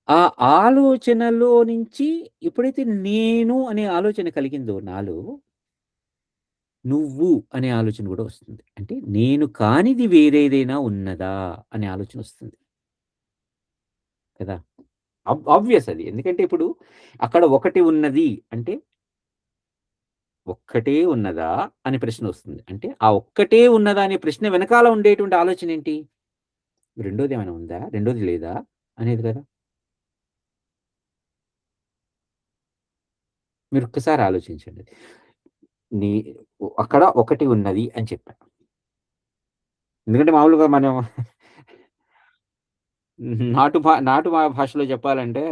ఆ ఆలోచనలో నుంచి ఎప్పుడైతే నేను అనే ఆలోచన కలిగిందో నాలో, నువ్వు అనే ఆలోచన గూడా వస్తుంది. అంటే నేను కానిది వేరేదైనా ఉన్నదా? అనే ఆలోచన వస్తుంది. కదా! ఆబ్వియస్ అది. ఎందుకంటే ఇప్పుడు అక్కడ ఒకటి ఉన్నది అంటే ఒక్కటే ఉన్నదా? అనే ప్రశ్నొస్తుంది. అంటే ఆ ఒక్కటే ఉన్నదా అనే ప్రశ్న వెనకాల ఉండేటువంటి ఆలోచనేంటి? రెండోదేమైనా ఉందా? రెండోది లేదా? అనేది కదా! మీరొక్కసారి ఆలోచించండి. నీ అక్కడ ఒకటి ఉన్నది అని చెప్పా. ఎందుకంటే మామూలుగా మనం నాటు భాషలో చెప్పాలంటే,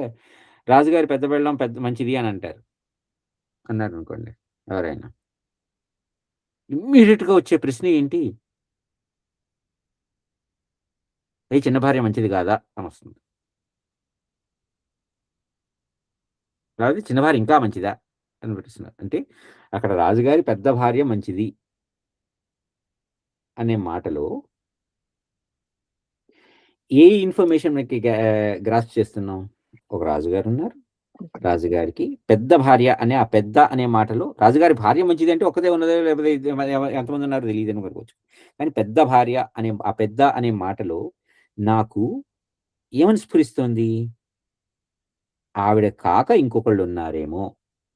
రాజుగారి పెద్ద పెళ్ళాం మంచిది అని అంటారు. అన్నారనుకోండి ఎవరైనా. ఇమ్మీడియేట్‌గా వచ్చే ప్రశ్న ఏంటి? "ఏయ్! చిన్న భార్య మంచిది కాదా?" అనొస్తుంది. లేకపోతే చిన్న భార్య ఇంకా మంచిదా? అని ప్రశ్న. అంటే అక్కడ రాజుగారి పెద్ద భార్య మంచిది అనే మాటలో ఏ ఇన్ఫర్మేషన్ మనకి గ్రాస్ప్ చేస్తున్నాం? ఒక రాజుగారున్నారు. ఓకే. రాజుగారికి పెద్ద భార్య అనే ఆ పెద్ద అనే మాటలో రాజుగారి భార్య మంచిదంటే ఒక్కతే ఉన్నదో లేకపోతే ఎంతమందున్నారో తెలీదనుకోవచ్చు. కానీ పెద్ద భార్య అనే ఆ పెద్ద అనే మాటలో నాకు ఏమని స్ఫురిస్తోంది? ఆవిడ కాక ఇంకొకళ్ళున్నారేమో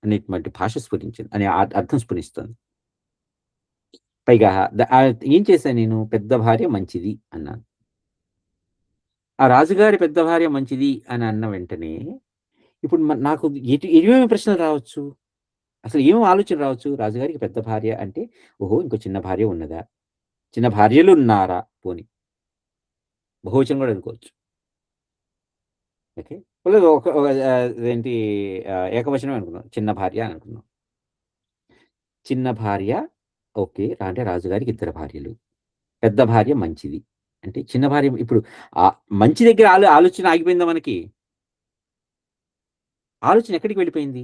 అనేటువంటి భాష స్ఫురించింది. అనే అర్థం స్ఫురిస్తుంది. పైగా ఏం చేశాను నేను? పెద్ద భార్య మంచిది అన్నాను. ఆ రాజుగారి పెద్ద భార్య మంచిది అని అన్న వెంటనే ఇప్పుడు నాకు ఏమేమి ప్రశ్నలు రావచ్చు? అసలు ఏం ఆలోచన రావచ్చు? రాజుగారికి పెద్ద భార్య అంటే, ఓహో! ఇంకో చిన్న భార్య ఉన్నదా? చిన్న భార్యలున్నారా? పోనీ బహువచనం గూడా అనుకోవచ్చు. ఓకే. లేదు అదేంటి ఏకవచనమే అనుకుందాం. చిన్న భార్య అని అనుకుందాం. చిన్న భార్య ఓకే. అంటే రాజుగారికి ఇద్దరు భార్యలు. పెద్ద భార్య మంచిది. అంటే చిన్న భార్య ఇప్పుడు మంచి దగ్గర ఆలోచన ఆగిపోయిందా మనకి? ఆలోచన ఎక్కడికి వెళ్ళిపోయింది?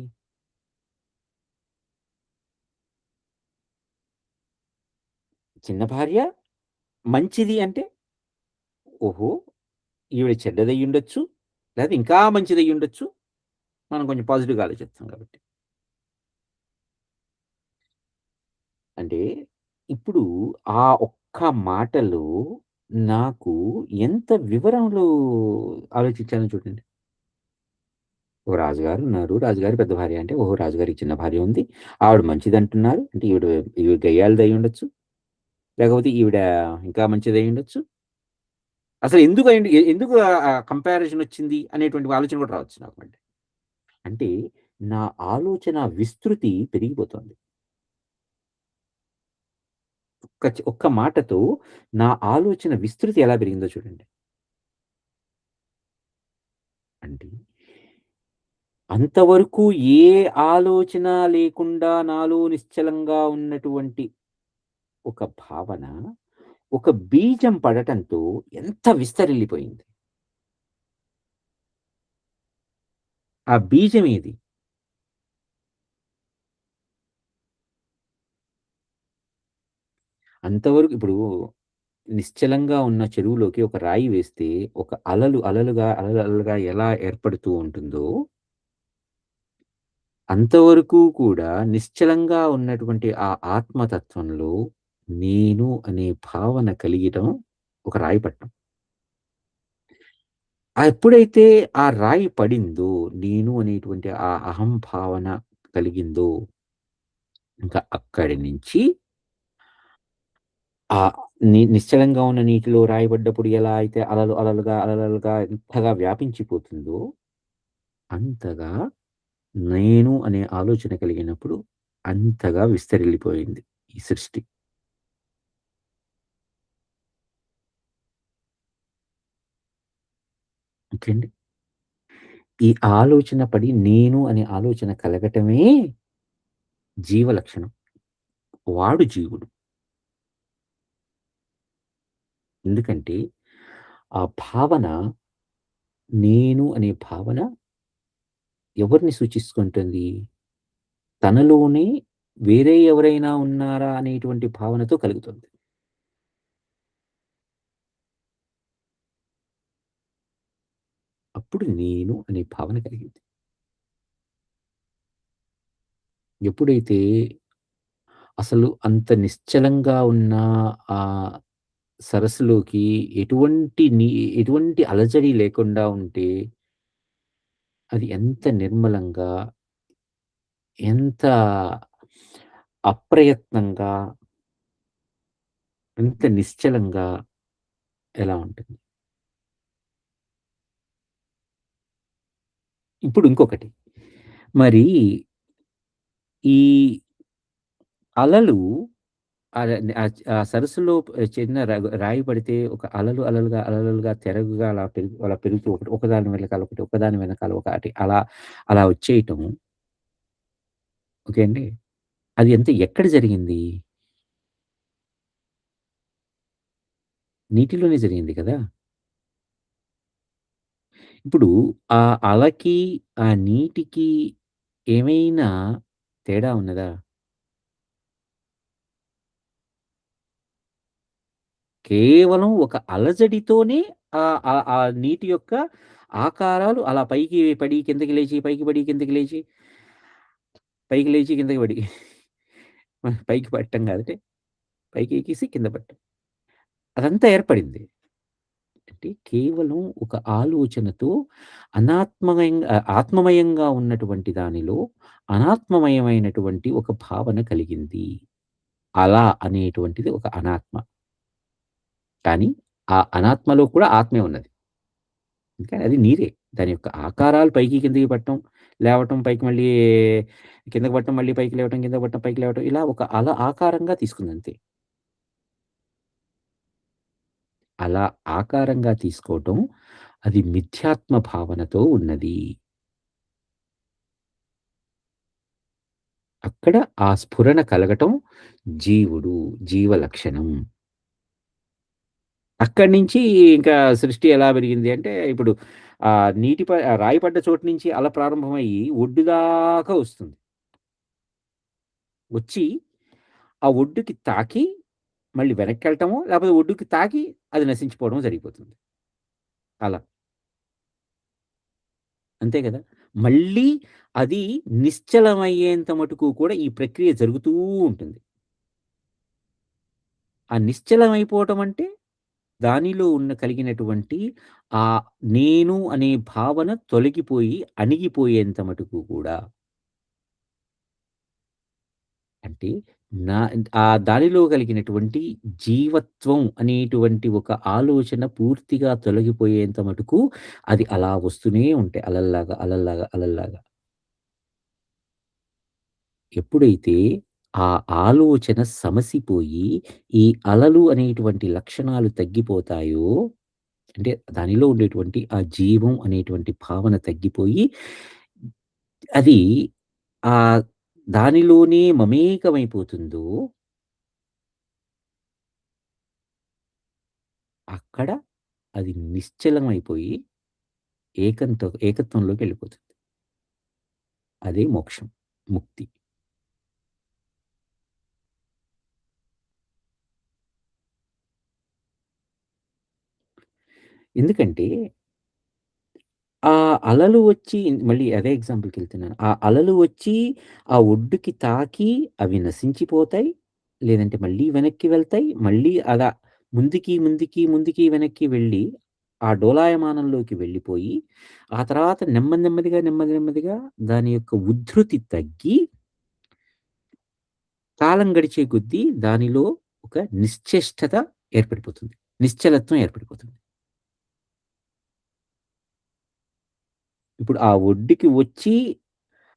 చిన్న భార్య మంచిది అంటే, ఓహో! ఈవిడ చెడ్డదయ్యుండొచ్చు. లేదా ఇంకా మంచిదయ్యుండొచ్చు. మనం కొంచెం పాజిటివ్‌గా ఆలోచిస్తాం కాబట్టి. అంటే ఇప్పుడు ఆ ఒక్క మాటలో నాకు ఎంత వివరంలో ఆలోచించానో చూడండి. ఓ రాజుగారు ఉన్నారు. రాజుగారి పెద్ద భార్య అంటే, ఓహో! రాజుగారికి చిన్న భార్య ఉంది. ఆవిడ మంచిదంటున్నారు. అంటే ఈవిడ గయ్యాళిదయ్యుండొచ్చు. లేకపోతే ఈవిడ ఇంకా మంచిదయ్యుండొచ్చు. అసలు ఎందుకు కంపారిజన్ వచ్చింది అనేటువంటి ఆలోచన కూడా రావచ్చు నాకు మళ్ళీ. అంటే నా ఆలోచన విస్తృతి పెరిగిపోతోంది. ఒక్క మాటతో నా ఆలోచన విస్తృతి ఎలా పెరిగిందో చూడండి. అంటే అంతవరకు ఏ ఆలోచన లేకుండా నాలో నిశ్చలంగా ఉన్నటువంటి ఒక భావన, ఒక బీజం పడటంతో ఎంత విస్తరిల్లిపోయింది. ఆ బీజం ఏది? అంతవరకు ఇప్పుడు నిశ్చలంగా ఉన్న చెరువులోకి ఒక రాయి వేస్తే, ఒక అలలుగా ఎలా ఏర్పడుతూ ఉంటుందో, అంతవరకు కూడా నిశ్చలంగా ఉన్నటువంటి ఆ ఆత్మతత్వంలో నేను అనే భావన కలిగటం ఒక రాయి పడటం. ఎప్పుడైతే ఆ రాయి పడిందో, నేను అనేటువంటి ఆ అహం భావన కలిగిందో, ఇంకా అక్కడి నుంచి ఆహ్, నిశ్చలంగా ఉన్న నీటిలో రాయి పడ్డప్పుడు ఎలా అయితే అలలుగా ఎంతగా వ్యాపించిపోతుందో, అంతగా నేను అనే ఆలోచన కలిగినప్పుడు అంతగా విస్తరిల్లిపోయింది ఈ సృష్టి. ఓకే అండి. ఈ ఆలోచన పడి నేను అనే ఆలోచన కలగటమే జీవ లక్షణం. వాడు జీవుడు. ఎందుకంటే ఆ భావన నేను అనే భావన ఎవరిని సూచిస్తుంటుంది? తనలోనే వేరే ఎవరైనా ఉన్నారా అనేటువంటి భావనతో కలుగుతుంది. అప్పుడు నేను అనే భావన కలిగింది. ఎప్పుడైతే అసలు అంత నిశ్చలంగా ఉన్న ఆ సరస్సులోకి ఎటువంటి అలజడి లేకుండా ఉంటే, అది ఎంత నిర్మలంగా, ఎంత అప్రయత్నంగా, ఎంత నిశ్చలంగా ఎలా ఉంటుంది. ఇప్పుడు ఇంకొకటి. మరి ఈ అలలు ఆ సరస్సులో చిన్న రాయి పడితే ఒక అలలుగా తెరగుగా అలా పెరుగుతూ ఒకదాని వెనకాల ఒకటి, ఒకదాని వెనకాల ఒకటి అలా వచ్చేయటం ఓకే అండి. అది ఎక్కడ జరిగింది? నీటిలోనే జరిగింది కదా! ఇప్పుడు ఆ అలకి, ఆ నీటికి ఏమైనా తేడా ఉన్నదా? కేవలం ఒక అలజడితోనే ఆ నీటి యొక్క ఆకారాలు అలా పైకి పడి, కిందకి లేచి, పైకి పడి, కిందకి లేచి, పైకి లేచి, కిందకి పడి పైకి పడటం కాదండి. పైకి ఎక్కేసి కింద పడటం. అదంతా ఏర్పడింది. అంటే కేవలం ఒక ఆలోచనతో ఆత్మమయంగా ఉన్నటువంటి దానిలో అనాత్మమయమైనటువంటి ఒక భావన కలిగింది. అల అనేటువంటిది ఒక అనాత్మ. కానీ ఆ అనాత్మలో కూడా ఆత్మే ఉన్నది. కానీ అది నీరే. దాని యొక్క ఆకారాలు పైకి కిందకి పడటం, లేవటం, పైకి మళ్ళీ కిందకి పడటం, మళ్ళీ పైకి లేవటం, కిందకి పడటం, పైకి లేవటం ఇలా ఒక అల ఆకారంగా తీసుకుందంతే. అలా ఆకారంగా తీసుకోవటం అది మిథ్యాత్మ భావనతో ఉన్నది. అక్కడ ఆ స్ఫురణ కలగటం జీవుడు, జీవ లక్షణం. అక్కడి నుంచి ఇంకా సృష్టి ఎలా పెరిగింది అంటే, ఇప్పుడు రాయి పడ్డ చోటు నుంచి అల ప్రారంభమయ్యి ఒడ్డు దాకా వస్తుంది. వచ్చి ఆ ఒడ్డుకి తాకి మళ్ళీ వెనక్కెళ్ళటమో, లేకపోతే ఒడ్డుకి తాకి అది నశించిపోవడమో జరిగిపోతుంది. అలా. అంతే గదా! మళ్ళీ అది నిశ్చలమయ్యేంత మటుకు కూడా ఈ ప్రక్రియ జరుగుతూ ఉంటుంది. ఆ నిశ్చలమైపోవటం అంటే దానిలో కలిగినటువంటి ఆహ్, నేను అనే భావన తొలగిపోయి, అణిగిపోయేంత మటుకు కూడా. అంటే నా దానిలో కలిగినటువంటి జీవత్వం అనేటువంటి ఒక ఆలోచన పూర్తిగా తొలగిపోయేంత మటుకు అది అలా వస్తూనే ఉంటాయి. అలల్లాగా, అలల్లాగా, అలల్లాగా. ఎప్పుడైతే ఆ ఆలోచన సమసిపోయి, ఈ అలలు అనేటువంటి లక్షణాలు తగ్గిపోతాయో, అంటే దానిలో ఉండేటువంటి ఆ జీవం అనేటువంటి భావన తగ్గిపోయి, అది ఆహ్, దానిలోనే మమేకమైపోతుందో, అక్కడ అది నిశ్చలమైపోయి ఏకత్వంలోకెళ్ళిపోతుంది. అదే మోక్షం, ముక్తి. ఎందుకంటే ఆ అలలు వచ్చి మళ్ళీ అదే ఎగ్జాంపుల్‌కెళ్తున్నాను. ఆ అలలు వచ్చి ఆ ఒడ్డుకి తాకి అవి నశించిపోతాయి. లేదంటే మళ్ళీ వెనక్కి వెళ్తాయి. మళ్ళీ అలా ముందుకి, ముందుకి, ముందుకి, వెనక్కి వెళ్ళి ఆ డోలాయమానంలోకి వెళ్ళిపోయి, ఆ తర్వాత నెమ్మది నెమ్మదిగా, నెమ్మది నెమ్మదిగా దాని యొక్క ఉధృతి తగ్గి, కాలం గడిచే కొద్దీ దానిలో ఒక నిశ్చేష్టత ఏర్పడిపోతుంది. నిశ్చలత్వం ఏర్పడిపోతుంది. ఇప్పుడు ఆ ఒడ్డుకి వచ్చి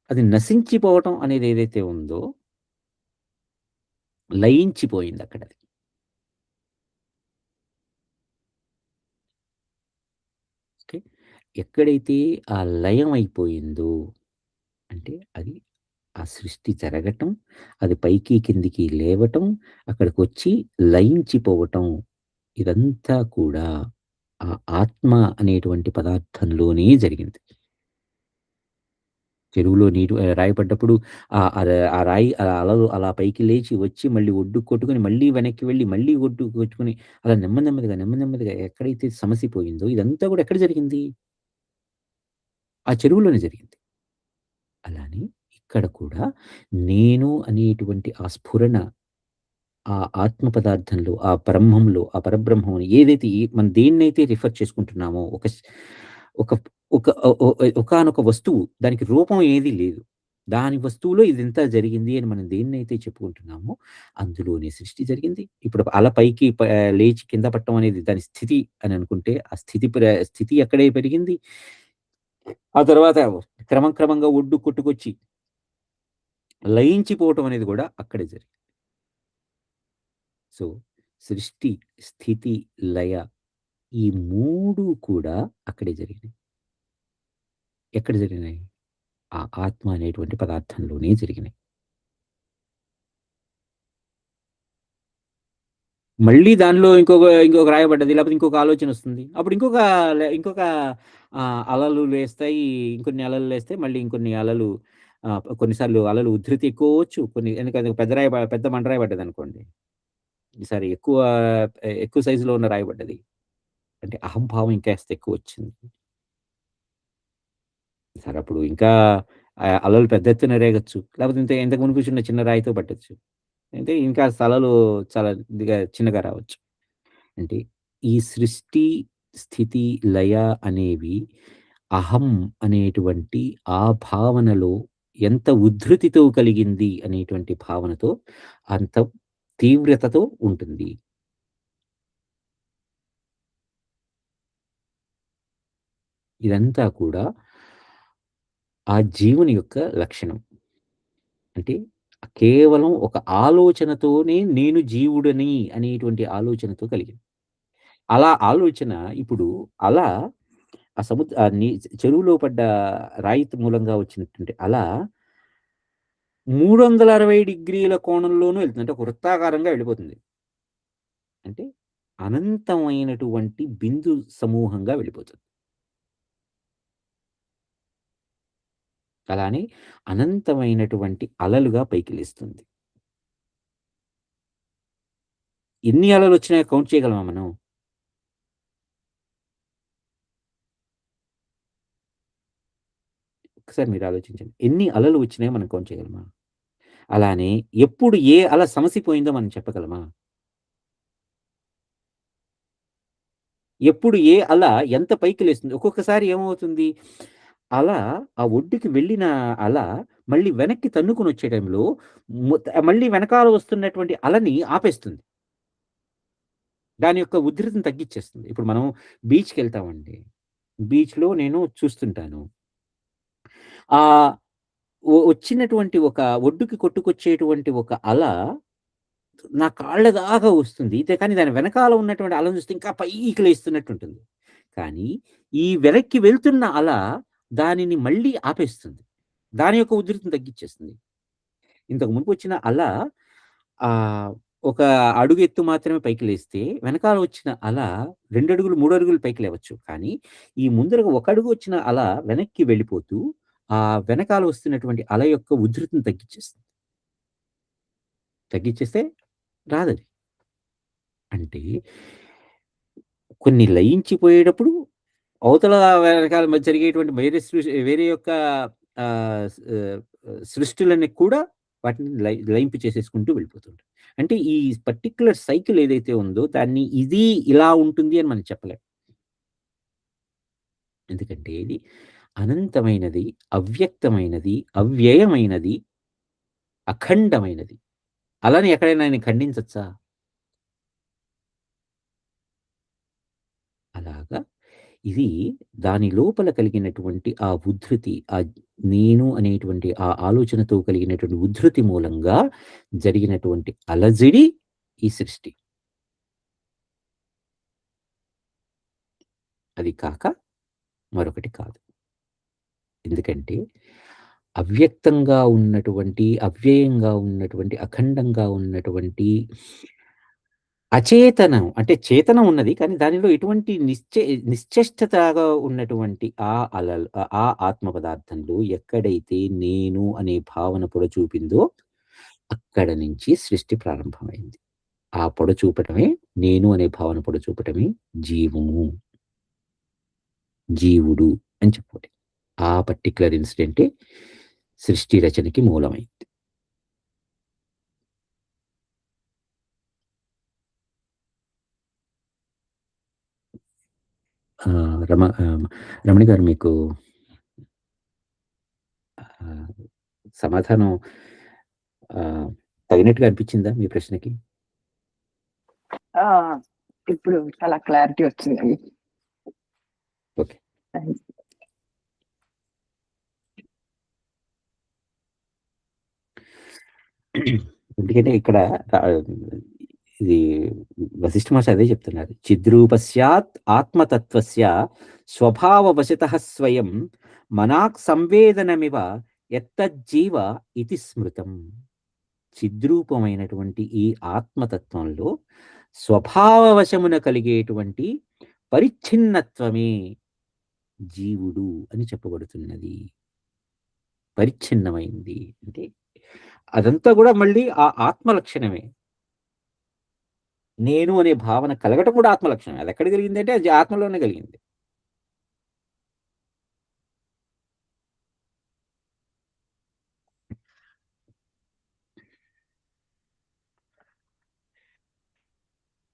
అది నశించిపోవటం అనేది ఏదైతే ఉందో, లయించిపోయిందక్కడది. ఓకే. ఎక్కడైతే ఆ లయం అయిపోయిందో, అంటే అది ఆ సృష్టి జరగటం, అది పైకి, కిందికి లేవటం, అక్కడికొచ్చి లయించిపోవటం, ఇదంతా కూడా ఆ ఆత్మ అనేటువంటి పదార్థంలోనే జరిగింది. చెరువులో రాయి పడ్డప్పుడు ఆ రాయి అలలు అలా పైకి లేచి వచ్చి మళ్ళీ ఒడ్డుకి కొట్టుకొని, మళ్ళీ వెనక్కి వెళ్ళి, మళ్ళీ ఒడ్డుకి కొట్టుకొని, అలా నెమ్మది నెమ్మదిగా, నెమ్మది నెమ్మదిగా ఎక్కడైతే సమసిపోయిందో ఇదంతా కూడా ఎక్కడ జరిగింది? ఆ చెరువులోనే జరిగింది. అలానే ఇక్కడ కూడా నేను అనేటువంటి ఆ స్ఫురణ, ఆ ఆత్మ పదార్థంలో, ఆ బ్రహ్మంలో, ఆ పరబ్రహ్మం అని ఏదైతే మనం దేన్నైతే రిఫర్ చేసుకుంటున్నామో ఒక ఒక ఒకానొక వస్తువు దానికి రూపం ఏది లేదు. దాని వస్తువులో ఇదంతా జరిగింది అని మనం దేన్నైతే చెప్పుకుంటున్నామో అందులోనే సృష్టి జరిగింది. ఇప్పుడు అల పైకి లేచి కింద పడటం అనేది దాని స్థితి అని అనుకుంటే, ఆ స్థితి అక్కడే పెరిగింది. ఆ తర్వాత క్రమంగా ఒడ్డు కొట్టుకొచ్చి లయించిపోవటం అనేది గూడా అక్కడే జరిగింది. సో, సృష్టి, స్థితి, లయ ఈ 3 కూడా అక్కడే జరిగినాయి. ఎక్కడ జరిగినాయి? ఆ ఆత్మ అనేటువంటి పదార్థంలోనే జరిగినాయి. మళ్ళీ దానిలో ఇంకొక రాయబడ్డది. లేపోతే ఇంకొక ఆలోచనొస్తుంది. అప్పుడు ఇంకొక అలలు లేస్తాయి. ఇంకొన్ని అలలు లేస్తాయి. మళ్ళీ ఇంకొన్ని అలలు కొన్నిసార్లు అలలు ఉధృతి ఎక్కువవచ్చు. ఎందుకంటే పెద్ద బండరాయి పడ్డదనుకోండి. ఈసారి ఎక్కువ సైజులో ఉన్న రాయి పడ్డది. అంటే అహంభావం ఇంకాస్త ఎక్కువొచ్చింది. అప్పుడు ఇంకా అలలు పెద్ద ఎత్తున రేగొచ్చు. లేపోతే ఇంతకు మునుపు చిన్న రాయితో పట్టొచ్చు. అంటే ఇంకా అలలు చాలా చిన్నగా రావచ్చు. అంటే ఈ సృష్టి, స్థితి, లయ అనేవి అహం అనేటువంటి ఆ భావనలో ఎంత ఉద్ధృతితో కలిగింది అనేటువంటి భావనతో అంత తీవ్రతతో ఉంటుంది. ఇదంతా కూడా ఆ జీవుని యొక్క లక్షణం. అంటే కేవలం ఒక ఆలోచనతోనే నేను జీవుడని అనేటువంటి ఆలోచనతో కలిగింది. అలా ఆలోచన ఇప్పుడు అలా ఆ ఆ చెరువులో పడ్డ రాయి మూలంగా వచ్చినటువంటి అల 360 డిగ్రీల కోణంలోనూ వెళ్తుంది. అంటే ఒక వృత్తాకారంగా వెళ్ళిపోతుంది. అంటే అనంతమైనటువంటి బిందు సమూహంగా వెళ్ళిపోతుంది. అలానే అనంతమైనటువంటి అలలుగా పైకి లేస్తుంది. ఎన్ని అలలొచ్చినాయో కౌంట్ చేయగలమా మనం? ఒకసారి మీరు ఆలోచించండి. ఎన్ని అలలు వచ్చినాయో మనం కౌంట్ చేయగలమా? అలానే ఎప్పుడు ఏ అల సమసిపోయిందో మనం చెప్పగలమా? ఎప్పుడు ఏ అల ఎంత పైకి లేస్తుంది? ఒక్కొక్కసారి ఏమవుతుంది? అల ఆ ఒడ్డుకి వెళ్ళిన అల మళ్ళీ వెనక్కి తన్నుకొనొచ్చే టైంలో మళ్ళీ వెనకాల వస్తున్నటువంటి అలని ఆపేస్తుంది. దాని యొక్క ఉధృతిని తగ్గిచ్చేస్తుంది. ఇప్పుడు మనం బీచ్‌కెళ్తామండి. బీచ్‌లో నేను చూస్తుంటాను. ఆహ్, వచ్చినటువంటి ఒక ఒడ్డుకి కొట్టుకొచ్చేటువంటి ఒక అల నా కాళ్ళ దాకా వస్తుంది. కానీ దాని వెనకాల ఉన్నటువంటి అలను చూస్తే ఇంకా పైకి లేస్తున్నట్టుంటుంది. కానీ ఈ వెనక్కి వెళ్తున్న అల దానిని మళ్ళీ ఆపేస్తుంది. దాని యొక్క ఉధృతిని తగ్గిచ్చేస్తుంది. ఇంతకు మునుపు వచ్చిన అల ఆహ్, ఒక అడుగు ఎత్తు మాత్రమే పైకి లేస్తే, వెనకాల వచ్చిన అల 2 అడుగులు, 3 అడుగులు పైకి లేవచ్చు. కానీ ఈ ముందరగా ఒక అడుగు వచ్చిన అల వెనక్కి వెళ్ళిపోతూ, వెనకాల వస్తున్నటువంటి అల యొక్క ఉధృతిని తగ్గిచ్చేస్తుంది. తగ్గిచ్చేస్తే రాదది. అంటే కొన్ని లయించిపోయేటప్పుడు అవతల వెనకాల మధ్య జరిగేటువంటి వేరే యొక్క ఆహ్, స్ ఆహ్, సృష్టులని కూడా వాటిని లయింపు చేసేసుకుంటూ వెళ్ళిపోతుంటాయి. అంటే ఈ పర్టిక్యులర్ సైకిల్ ఏదైతే ఉందో దాన్ని ఇది ఇలా ఉంటుంది అని మనం చెప్పలేం. ఎందుకంటే ఇది అనంతమైనది, అవ్యక్తమైనది, అవ్యయమైనది, అఖండమైనది. అలాని ఎక్కడైనా ఆయన్ని ఖండించొచ్చా? అలాగా ఇది దాని లోపల కలిగినటువంటి ఆ ఉద్ధృతి, నేను అనేటువంటి ఆ ఆలోచనతో కలిగినటువంటి ఉద్ధృతి మూలంగా జరిగినటువంటి అలజడి ఈ సృష్టి. అది కాక మరొకటి కాదు. ఎందుకంటే అవ్యక్తంగా ఉన్నటువంటి, అవ్యయంగా ఉన్నటువంటి, అఖండంగా ఉన్నటువంటి అచేతనం అంటే చేతనం ఉన్నది. కానీ దానిలో ఎటువంటి నిశ్చేష్టతగా ఉన్నటువంటి ఆ ఆత్మ పదార్థంలో ఎక్కడైతే నేను అనే భావన పొడ చూపిందో అక్కడ నుంచి సృష్టి ప్రారంభమైంది. ఆ పొడ చూపటమే నేను అనే భావన పొడ చూపటమే జీవము, జీవుడు అని చెప్పాలి. ఆ పర్టిక్యులర్ ఇన్సిడెంటే సృష్టి రచనకి మూలమైంది. రమణి గారు మీకు ఆహ్, సమాధానం ఆహ్, తగినట్టుగా అనిపించిందా మీ ప్రశ్నకి? ఆ! ఇప్పుడు చాలా క్లారిటీ వచ్చిందండి. ఓకే. థాంక్స్. ఎందుకంటే ఇక్కడ ఆహ్, ఇది వశిష్ఠ మహర్షి అదే చెప్తున్నారు. చిద్రూపస్యాత్ ఆత్మతత్వస్య స్వభావవశతః స్వయం మనాక్ సంవేదనమివ యత్తజ్జీవ ఇతి స్మృతం. చిద్రూపమైనటువంటి ఈ ఆత్మతత్వంలో స్వభావవశమున కలిగేటువంటి పరిచ్ఛిన్నత్వమే జీవుడు అని చెప్పబడుతున్నది. పరిచ్ఛిన్నమైంది. అంటే అదంతా గూడా మళ్ళీ ఆ ఆత్మ లక్షణమే. నేను అనే భావన కలగటం కూడా ఆత్మ లక్షణమే. అదెక్కడ కలిగిందంటే అది ఆత్మలోనే కలిగింది.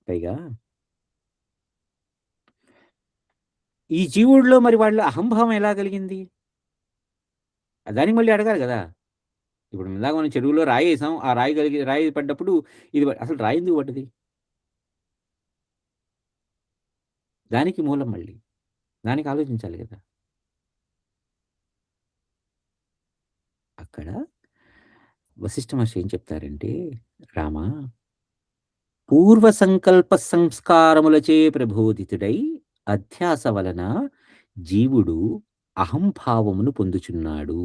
పైగా ఈ జీవుడిలో మరి వాళ్ళ అహంభావం ఎలా కలిగింది? దానికి మళ్ళీ అడగాలి గదా! ఇప్పుడు ఇందాక మనం చెరువులో రాయేసాం. ఆ రాయి పడ్డప్పుడు అసలు రాయి ఎందుకు పడ్డది? దానికి మూలం మళ్ళీ. దానికి ఆలోచించాలి గదా! అక్కడ వశిష్ఠ మహర్షి ఏం చెప్తారంటే, రామా పూర్వ సంకల్ప సంస్కారములచే ప్రబోధితుడై అధ్యాస వలన జీవుడు అహంభావమును పొందుచున్నాడు.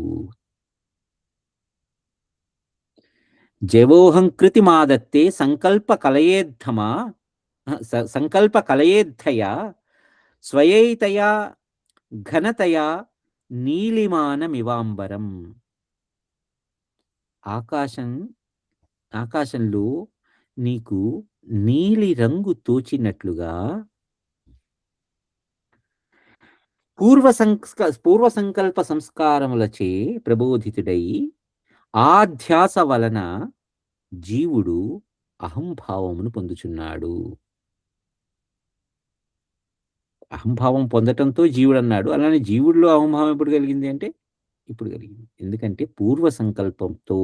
జవోహంకృతి మాదత్తే సంకల్ప కలయేద్ధమా సంకల్ప కలయేద్ధయా స్వయైతయా ఘనతయా నీలిమానమివాంబరం. ఆకాశం ఆకాశంలో నీకు నీలి రంగు తోచినట్లుగా పూర్వ సంకల్ప సంస్కారములచే ప్రబోధితుడై ఆ ధ్యాస వలన జీవుడు అహంభావమును పొందుచున్నాడు. అహంభావం పొందటంతో జీవుడన్నాడు. అలానే జీవుడిలో అహంభావం ఎప్పుడు కలిగింది అంటే, ఇప్పుడు కలిగింది. ఎందుకంటే పూర్వ సంకల్పంతో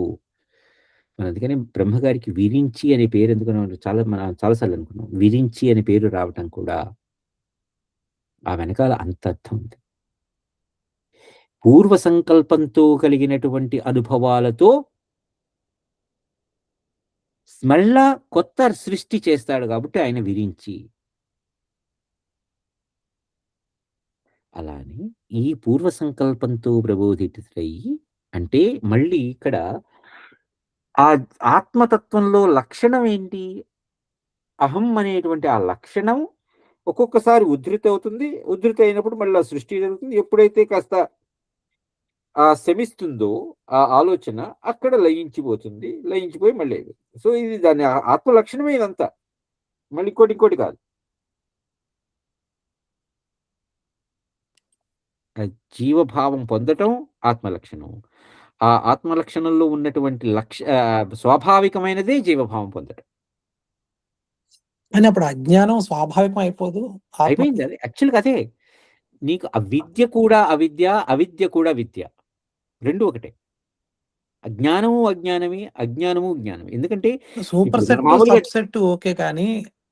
మనం అందుకనే బ్రహ్మగారికి విరించి అనే పేరు ఎందుకని చాలా సార్లు అనుకున్నాం. విరించి అనే పేరు రావటం కూడా ఆ వెనకాల అంత అర్థం ఉంది. పూర్వ సంకల్పంతో కలిగినటువంటి అనుభవాలతో మళ్ళా కొత్త సృష్టి చేస్తాడు కాబట్టి ఆయన విరించి. అలానే ఈ పూర్వ సంకల్పంతో ప్రబోధితుడై అంటే మళ్ళీ ఇక్కడ ఆ ఆత్మతత్వంలో లక్షణం ఏంటి? అహం అనేటువంటి ఆ లక్షణం ఒక్కొక్కసారి ఉద్ధృతి అవుతుంది. ఉద్ధృతి అయినప్పుడు మళ్ళీ ఆ సృష్టి జరుగుతుంది. ఎప్పుడైతే కాస్త శమిస్తుందో ఆ ఆలోచన అక్కడ లయించిపోతుంది. లయించిపోయి మళ్ళీ సో ఇది దాని ఆత్మ లక్షణమే ఇదంతా. మళ్ళీ ఇంకోటి కాదు. జీవభావం పొందటం ఆత్మ లక్షణం. ఆ ఆత్మ లక్షణంలో ఉన్నటువంటి స్వాభావికమైనదే జీవభావం పొందటం. అని అప్పుడు అజ్ఞానం స్వాభావికం అయిపోదు. అయిపోయింది అది. యాక్చువల్‌గా అదే. నీకు అవిద్య కూడా అవిద్య, అవిద్య కూడా విద్య. 2 ఒకటే. అజ్ఞానము అజ్ఞానమే, అజ్ఞానము జ్ఞానమే. ఎందుకంటే సూపర్ ఇప్పుడు సెట్, మామూలుగా సబ్ సెట్ ఓకే. కానీ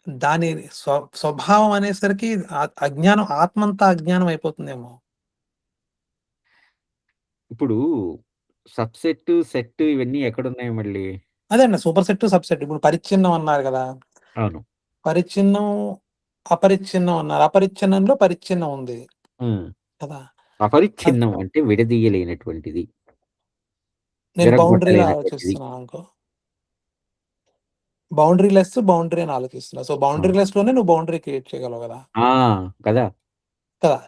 దాని స్వభావం అనేసరికి అజ్ఞానం ఆత్మంతా అజ్ఞానం అయిపోతుందేమో. ఇప్పుడు సబ్‌సెట్, సెట్ ఇవన్నీ ఎక్కడున్నాయి మళ్ళీ? అదే అండి. Super set, sub set. ఇప్పుడు పరిచ్ఛిన్నం అన్నారు కదా! అవును. పరిచ్ఛిన్నం, అపరిచ్ఛిన్నం అన్నారు. అపరిచ్ఛిన్నంలో పరిచ్ఛిన్నం ఉంది కదా! అపరిచ్ఛిన్నం అంటే విడదీయలేనటువంటిది. నేను బౌండరీలో విరగ్గొట్టలేనటువంటిది. ఆలోచిస్తున్నాను అనుకో. బౌండరీ లెస్, బౌండరీ అని ఆలోచిస్తున్నా. సో, బౌండరీ లెస్ లోనే నువ్వు బౌండరీ క్రియేట్ చేయగలవు కదా! కదా! కదా!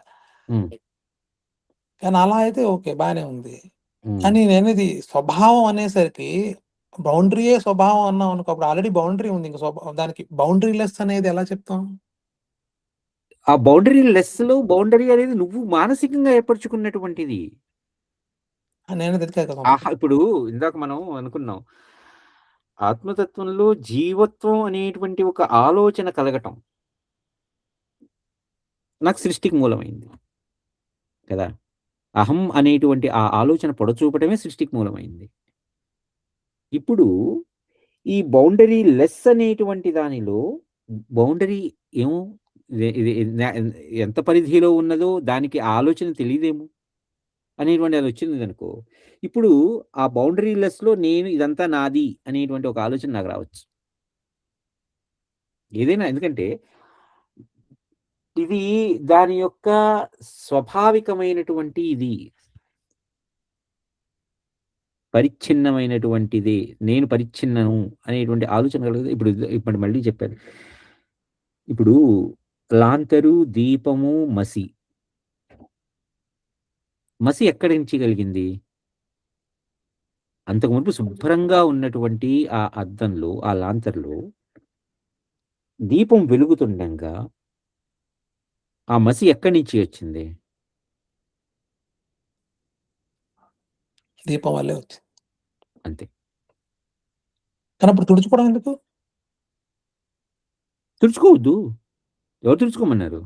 హ్మ్. కానీ అలా అయితే ఓకే. బానే ఉంది. హ్మ్. కానీ నేననేది స్వభావం అనేసరికి బౌండరీయే స్వభావం అన్నాం అనుకో, అప్పుడు ఆల్రెడీ బౌండరీ ఉంది. ఇంక దానికి బౌండరీ లెస్ అనేది ఎలా చెప్తాం? ఆ బౌండరీ లెస్‌లో బౌండరీ అనేది నువ్వు మానసికంగా ఏర్పరచుకున్నటువంటిది. నేనది అది కాదు కదా! ఇప్పుడు ఇందాక మనం అనుకున్నాం. ఆత్మతత్వంలో జీవత్వం అనేటువంటి ఒక ఆలోచన కలగటం నాకు సృష్టికి మూలమైంది. కదా! అహం అనేటువంటి ఆ ఆలోచన పొడచూపటమే సృష్టికి మూలమైంది. ఇప్పుడు ఈ బౌండరీ లెస్ అనేటువంటి దానిలో బౌండరీ ఏమో ఇది ఎంత పరిధిలో ఉన్నదో దానికి ఆలోచన తెలీదేమో అనేటువంటి అది వచ్చిందనుకో. ఇప్పుడు ఆ బౌండరీ లెస్‌లో నేను ఇదంతా నాది అనేటువంటి ఒక ఆలోచన నాకు రావచ్చు. ఏదైనా ఎందుకంటే ఇది దాని యొక్క స్వాభావికమైనటువంటి ఇది. పరిచ్ఛిన్నమైనటువంటిది. నేను పరిచ్ఛిన్నను అనేటువంటి ఆలోచన కలుగుతది. ఇప్పుడు మళ్ళీ చెప్పాను. ఇప్పుడు లాంతరు, దీపము, మసి. మసి ఎక్కడి నుంచి కలిగింది? అంతకుమునుపు శుభ్రంగా ఉన్నటువంటి ఆ అద్దంలో, ఆ లాంతర్‌లో దీపం వెలుగుతుండంగా ఆ మసి ఎక్కడి నుంచి వచ్చింది? దీపం వల్లే వచ్చింది. అంతే. కానీ అప్పుడు తుడుచుకోవడం ఎందుకు? తుడుచుకోవద్దు. ఎవరు తుడుచుకోమన్నారు?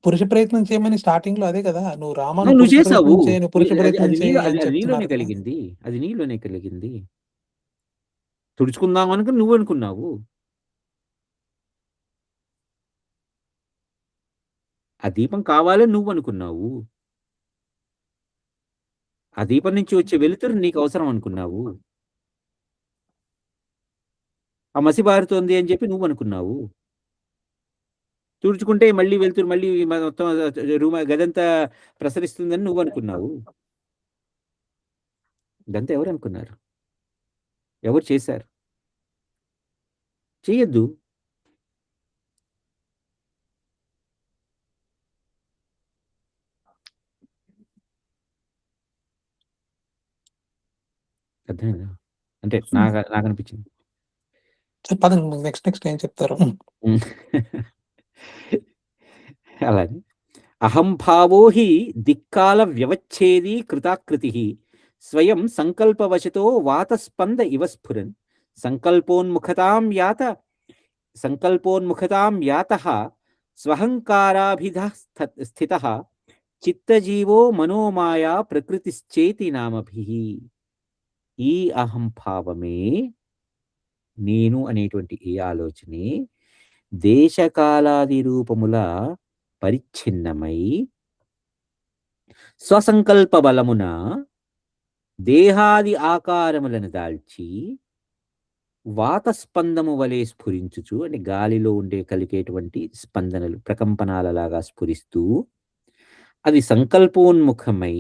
పురుష ప్రయత్నం చేయమని స్టార్టింగ్‌లో అదే కదా! నువ్వు రామ నువ్వు పురుష చేసావు. ప్రయత్నం చేయి, నువ్వు పురుష అది ప్రయత్నం అది చేయి అది అని అది నీలోనే చెప్తున్నారు కదా! కలిగింది. అది నీలోనే కలిగింది. తుడుచుకుందాం అనుకుని నువ్వనుకున్నావు. ఆ దీపం కావాలని నువ్వనుకున్నావు. ఆ దీపం నుంచి వచ్చే వెలుతురు నీకు అవసరం అనుకున్నావు. ఆ మసి బారుతోంది అని చెప్పి నువ్వనుకున్నావు. తుడుచుకుంటే మళ్ళీ వెళ్తురు మళ్ళీ మొత్తం రూమ్ గదంతా ప్రసరిస్తుందని నువ్వు అనుకున్నావు. ఇదంతా ఎవరు అనుకున్నారు? ఎవరు చేశారు? చెయ్యొద్దు. అర్థమైందా? అంటే నాకనిపించింది. పదండి నెక్స్ట్ ఏం చెప్తారు? అలానే అహంభావో హి దిక్కాల వ్యవచ్ఛేదీ కృతాకృతి స్వయం సంకల్పవశతో వాతస్పంద ఇవ స్ఫురన్ సంకల్పోన్ముఖతాం యాతః స్వహంకారాభిధః స్థితః చిత్తజీవో మనోమాయా ప్రకృతిశ్చేతి నామభిః. ఈ అహంభావమే, నేను అనేటువంటి ఈ ఆలోచనే దేశకాలాది రూపముల పరిచ్ఛిన్నమై స్వసంకల్ప బలమున దేహాది ఆకారములను దాల్చి వాతస్పందము వలె స్ఫురించుచు, అంటే గాలిలో ఉండే కలిగేటువంటి స్పందనలు ప్రకంపనాలలాగా స్ఫురిస్తూ అది సంకల్పోన్ముఖమై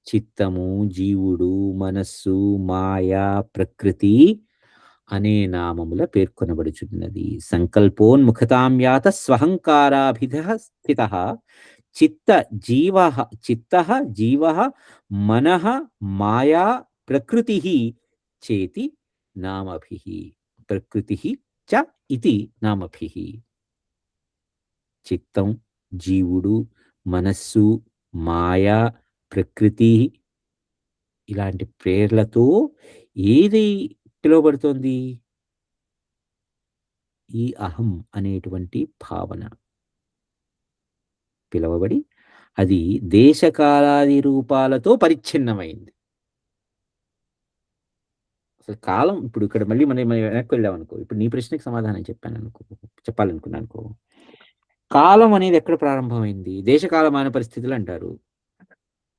చిత్తము, జీవుడు, మనస్సు, మాయా, ప్రకృతి అనే నామముల పేర్కొనబడుచున్నది. సంకల్పోన్ముఖతాం యాత స్వహంకారాభిధః స్థితః చిత్తః జీవః మనః మాయా ప్రకృతిః చేతి నామభిః. ప్రకృతిః చ ఇతి నామభిః. చిత్తం, జీవుడు, మనస్సు, మాయా, ప్రకృతి ఇలాంటి పేర్లతో ఏది పిలువబడుతోంది? ఈ అహం అనేటువంటి భావన పిలువబడి అది దేశకాలాది రూపాలతో పరిచ్ఛిన్నమైంది. అసలు కాలం ఇప్పుడు ఇక్కడ మళ్ళీ మనం వెనక్కి వెళ్ళామనుకో, ఇప్పుడు నీ ప్రశ్నకి సమాధానం చెప్పాలనుకున్నానుకో, కాలం అనేది ఎక్కడ ప్రారంభమైంది? దేశకాలమాన పరిస్థితులు అంటారు.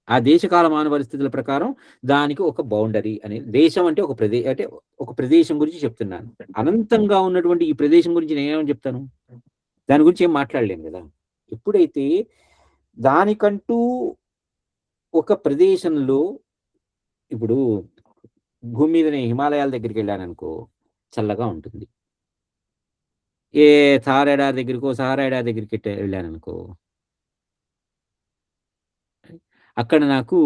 ఆ దేశకాలమాన పరిస్థితుల ప్రకారం దానికి ఒక బౌండరీ అనేది, దేశం అంటే ఒక ప్రదేశం గురించి చెప్తున్నాను. అనంతంగా ఉన్నటువంటి ఈ ప్రదేశం గురించి నేనేమని చెప్తాను? దాని గురించి ఏం మాట్లాడలేము కదా. ఎప్పుడైతే దానికంటూ ఒక ప్రదేశంలో, ఇప్పుడు భూమి మీద హిమాలయాల దగ్గరికి వెళ్ళాను అనుకో, చల్లగా ఉంటుంది. ఏ థార్ ఎడారి దగ్గరికో, సహారా ఎడారి దగ్గరికి వెళ్ళాను అనుకో, అక్కడ నాకు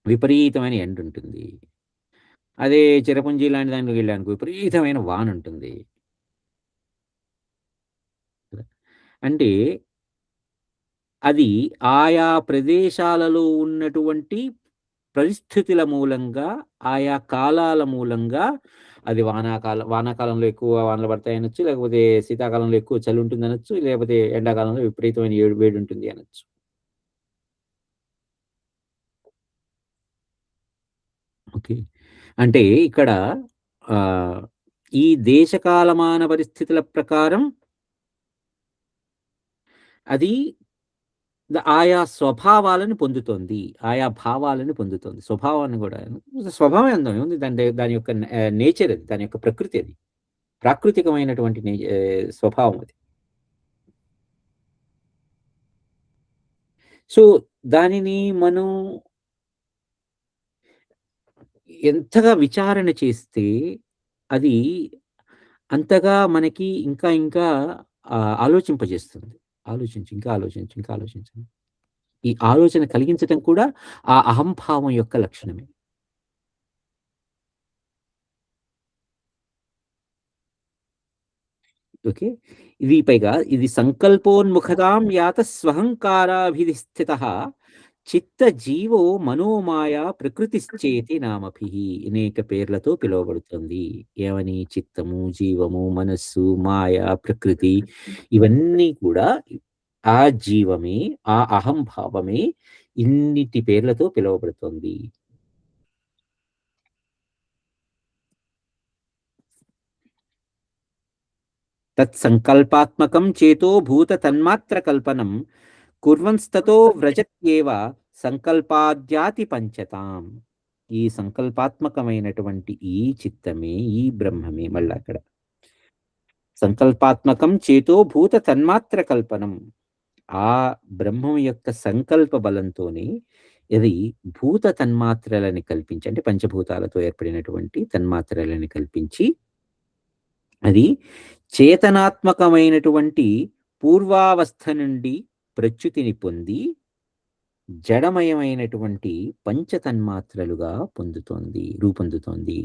విపరీతమైన ఎండ ఉంటుంది. అదే చిరపుంజి లాంటి దాంట్లోకి వెళ్ళానుకో, విపరీతమైన వాన ఉంటుంది. అంటే అది ఆయా ప్రదేశాలలో ఉన్నటువంటి పరిస్థితుల మూలంగా, ఆయా కాలాల మూలంగా, అది వానాకాలంలో ఎక్కువ వానలు పడతాయి అనొచ్చు, లేకపోతే శీతాకాలంలో ఎక్కువ చలి ఉంటుంది అనొచ్చు, లేకపోతే ఎండాకాలంలో విపరీతమైన వేడి ఉంటుంది అనొచ్చు. ఓకే. అంటే ఇక్కడ ఈ దేశకాలమాన పరిస్థితుల ప్రకారం అది ఆయా స్వభావాలను పొందుతోంది, ఆయా భావాలను పొందుతోంది. స్వభావాన్ని కూడా, స్వభావం అందం ఏముంది, దాని యొక్క నేచర్ అది, దాని యొక్క ప్రకృతి అది, ప్రాకృతికమైనటువంటి స్వభావం అది. సో దానిని మనం ఎంతగా విచారణ చేస్తే అది అంతగా మనకి ఇంకా ఇంకా ఆలోచింపజేస్తుంది. ఇంకా ఆలోచించండి. ఈ ఆలోచన కలిగించటం కూడా ఆ అహంభావం యొక్క లక్షణమే. ఓకే. ఇది పైగా ఇది సంకల్పోన్ముఖతాం యాత స్వహంకారాభిధిస్థితః చిత్త జీవో మనోమాయా ప్రకృతిశ్చేతి నామభిః. అనేక పేర్లతో పిలువబడుతుంది. ఏమని? చిత్తము, జీవము, మనస్సు, మాయ, ప్రకృతి ఇవన్నీ కూడా ఆ జీవమే, ఆ అహంభావమే ఇన్నిటి పేర్లతో పిలువబడుతుంది. తత్సంకల్పాత్మకం చేతో భూత తన్మాత్ర కల్పనం కుర్వన్స్తతో వ్రజత్యేవ సంకల్పాద్యాతి పంచతాం. ఈ సంకల్పాత్మకమైనటువంటి ఈ చిత్తమే, ఈ బ్రహ్మమే, మళ్ళీ అక్కడ సంకల్పాత్మకం చేతో భూత తన్మాత్ర కల్పనం. ఆ బ్రహ్మం యొక్క సంకల్ప బలంతోనే ఇది భూత తన్మాత్రలని కల్పించి, అంటే పంచభూతాలతో ఏర్పడినటువంటి తన్మాత్రలని కల్పించి, అది చేతనాత్మకమైనటువంటి పూర్వావస్థ నుండి ప్రచ్యుతిని పొంది జడమయమైనటువంటి పంచతన్మాత్రలుగా రూపొందుతోంది.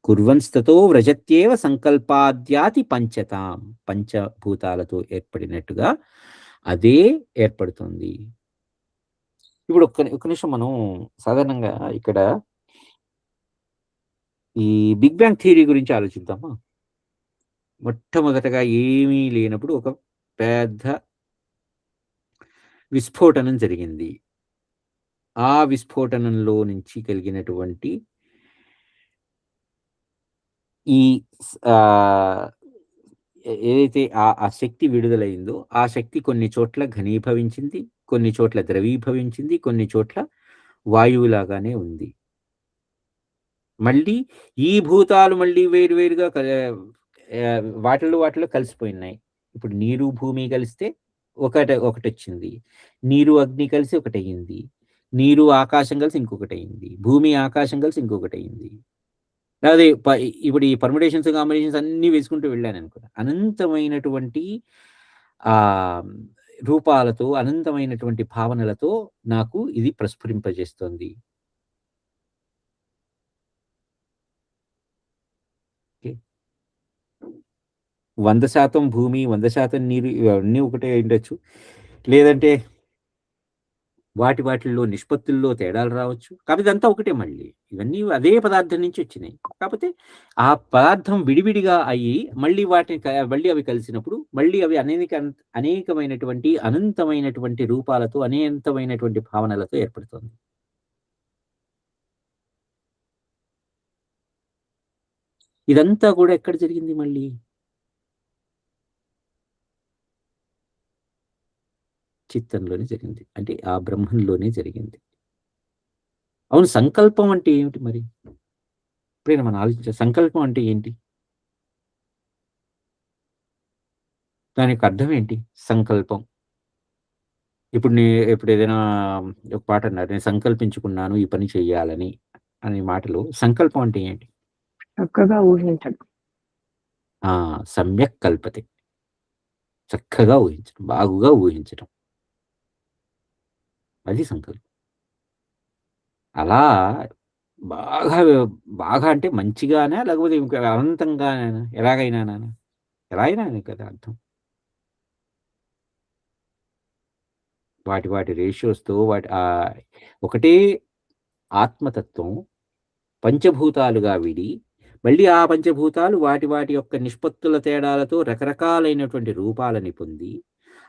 కుర్వన్స్తతో వ్రజత్యేవ సంకల్పాద్యాతి పంచతాం. పంచభూతాలతో ఏర్పడినట్టుగా అదే ఏర్పడుతుంది. ఇప్పుడు ఒక్క నిమిషం మనం సాధారణంగా ఇక్కడ ఈ బిగ్ బ్యాంగ్ థియరీ గురించి ఆలోచిద్దామా? మొట్టమొదటగా ఏమీ లేనప్పుడు ఒక పెద్ద విస్ఫోటనం జరిగింది. ఆ విస్ఫోటనంలో నుంచి కలిగినటువంటి ఈ ఏదైతే ఆ శక్తి విడుదలైందో ఆ శక్తి కొన్ని చోట్ల ఘనీభవించింది, కొన్ని చోట్ల ద్రవీభవించింది, కొన్ని చోట్ల వాయువులాగానే ఉంది. మళ్ళీ ఈ భూతాలు మళ్ళీ వేరువేరుగా వాటిలో కలిసిపోయినాయి. ఇప్పుడు నీరు భూమి కలిస్తే ఒకటొచ్చింది, నీరు అగ్ని కలిసి ఒకటయింది, నీరు ఆకాశం కలిసి ఇంకొకటయింది, భూమి ఆకాశం కలిసి ఇంకొకటయింది. అదే ఇప్పుడు ఈ పర్ముటేషన్స్ కాంబినేషన్స్ అన్ని వేసుకుంటూ వెళ్ళాను అనుకో, అనంతమైనటువంటి రూపాలతో, అనంతమైనటువంటి భావనలతో నాకు ఇది ప్రస్ఫురింపజేస్తుంది. 100% భూమి, 100% నీరు, ఇవన్నీ ఒకటే ఉండొచ్చు. లేదంటే వాటిల్లో నిష్పత్తుల్లో తేడాలు రావచ్చు. కాకపోతే ఇదంతా ఒకటే మళ్ళీ. ఇవన్నీ అదే పదార్థం నుంచి వచ్చినాయి. కాకపోతే ఆ పదార్థం విడివిడిగా అయ్యి మళ్ళీ మళ్ళీ అవి కలిసినప్పుడు మళ్ళీ అవి అనేకమైనటువంటి అనంతమైనటువంటి రూపాలతో, అనంతమైనటువంటి భావనలతో ఏర్పడుతుంది. ఇదంతా కూడా ఎక్కడ జరిగింది మళ్ళీ? చిత్తంలోనే జరిగింది. అంటే ఆ బ్రహ్మంలోనే జరిగింది. అవును, సంకల్పం అంటే ఏమిటి మరి? ఎప్పుడైనా మనం ఆలోచించాలి, సంకల్పం అంటే ఏంటి? దానికి అర్థం ఏంటి సంకల్పం? ఇప్పుడు ఏదైనా ఒక పాట అన్నారు, నేను సంకల్పించుకున్నాను ఈ పని చెయ్యాలని అనే మాటలో సంకల్పం అంటే ఏంటి? చక్కగా ఊహించడం. సమ్యక్ కల్పతే, చక్కగా ఊహించడం, బాగుగా ఊహించడం, అది సంకల్పం. అలా బాగా అంటే మంచిగానే, లేకపోతే ఇంకా అనంతంగానేనా? ఎలా అయినా కదా అర్థం. వాటి రేషియోస్తో ఒకటే ఆత్మతత్వం పంచభూతాలుగా విడి, మళ్ళీ ఆ పంచభూతాలు వాటి యొక్క నిష్పత్తుల తేడాలతో రకరకాలైనటువంటి రూపాలని పొంది,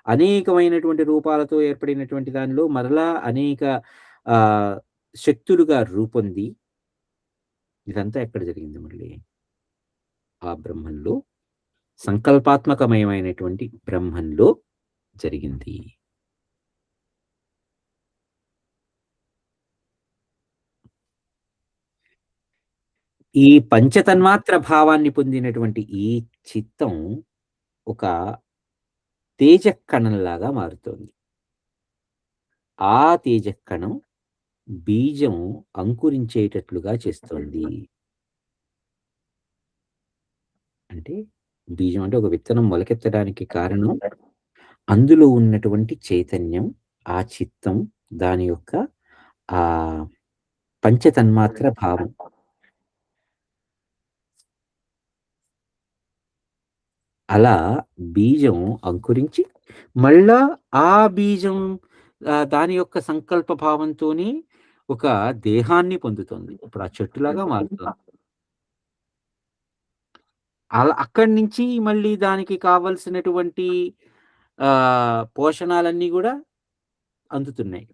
అనేకమైనటువంటి రూపాలతో ఏర్పడినటువంటి దానిలో మరలా అనేక శక్తులుగా రూపొంది, ఇదంతా ఎక్కడ జరిగింది మళ్ళీ? ఆ బ్రహ్మంలో, సంకల్పాత్మకమయమైనటువంటి బ్రహ్మంలో జరిగింది. ఈ పంచతన్మాత్ర భావాన్ని పొందినటువంటి ఈ చిత్తం ఒక తేజకణంలాగా మారుతోంది. ఆ తేజకణం బీజం అంకురించేటట్లుగా చేస్తోంది. అంటే బీజం అంటే ఒక విత్తనం మొలకెత్తడానికి కారణం అందులో ఉన్నటువంటి చైతన్యం, ఆ చిత్తం, దాని యొక్క ఆ పంచతన్మాత్ర భావం. అలా బీజం అంకురించి మళ్ళా ఆ బీజం దాని యొక్క సంకల్ప భావంతోనే ఒక దేహాన్ని పొందుతుంది. ఇప్పుడు ఆ చెట్టులాగా మారుతుంది. అలా అక్కడి నుంచి మళ్ళీ దానికి కావలసినటువంటి పోషణాలన్నీ కూడా అందుతున్నాయి.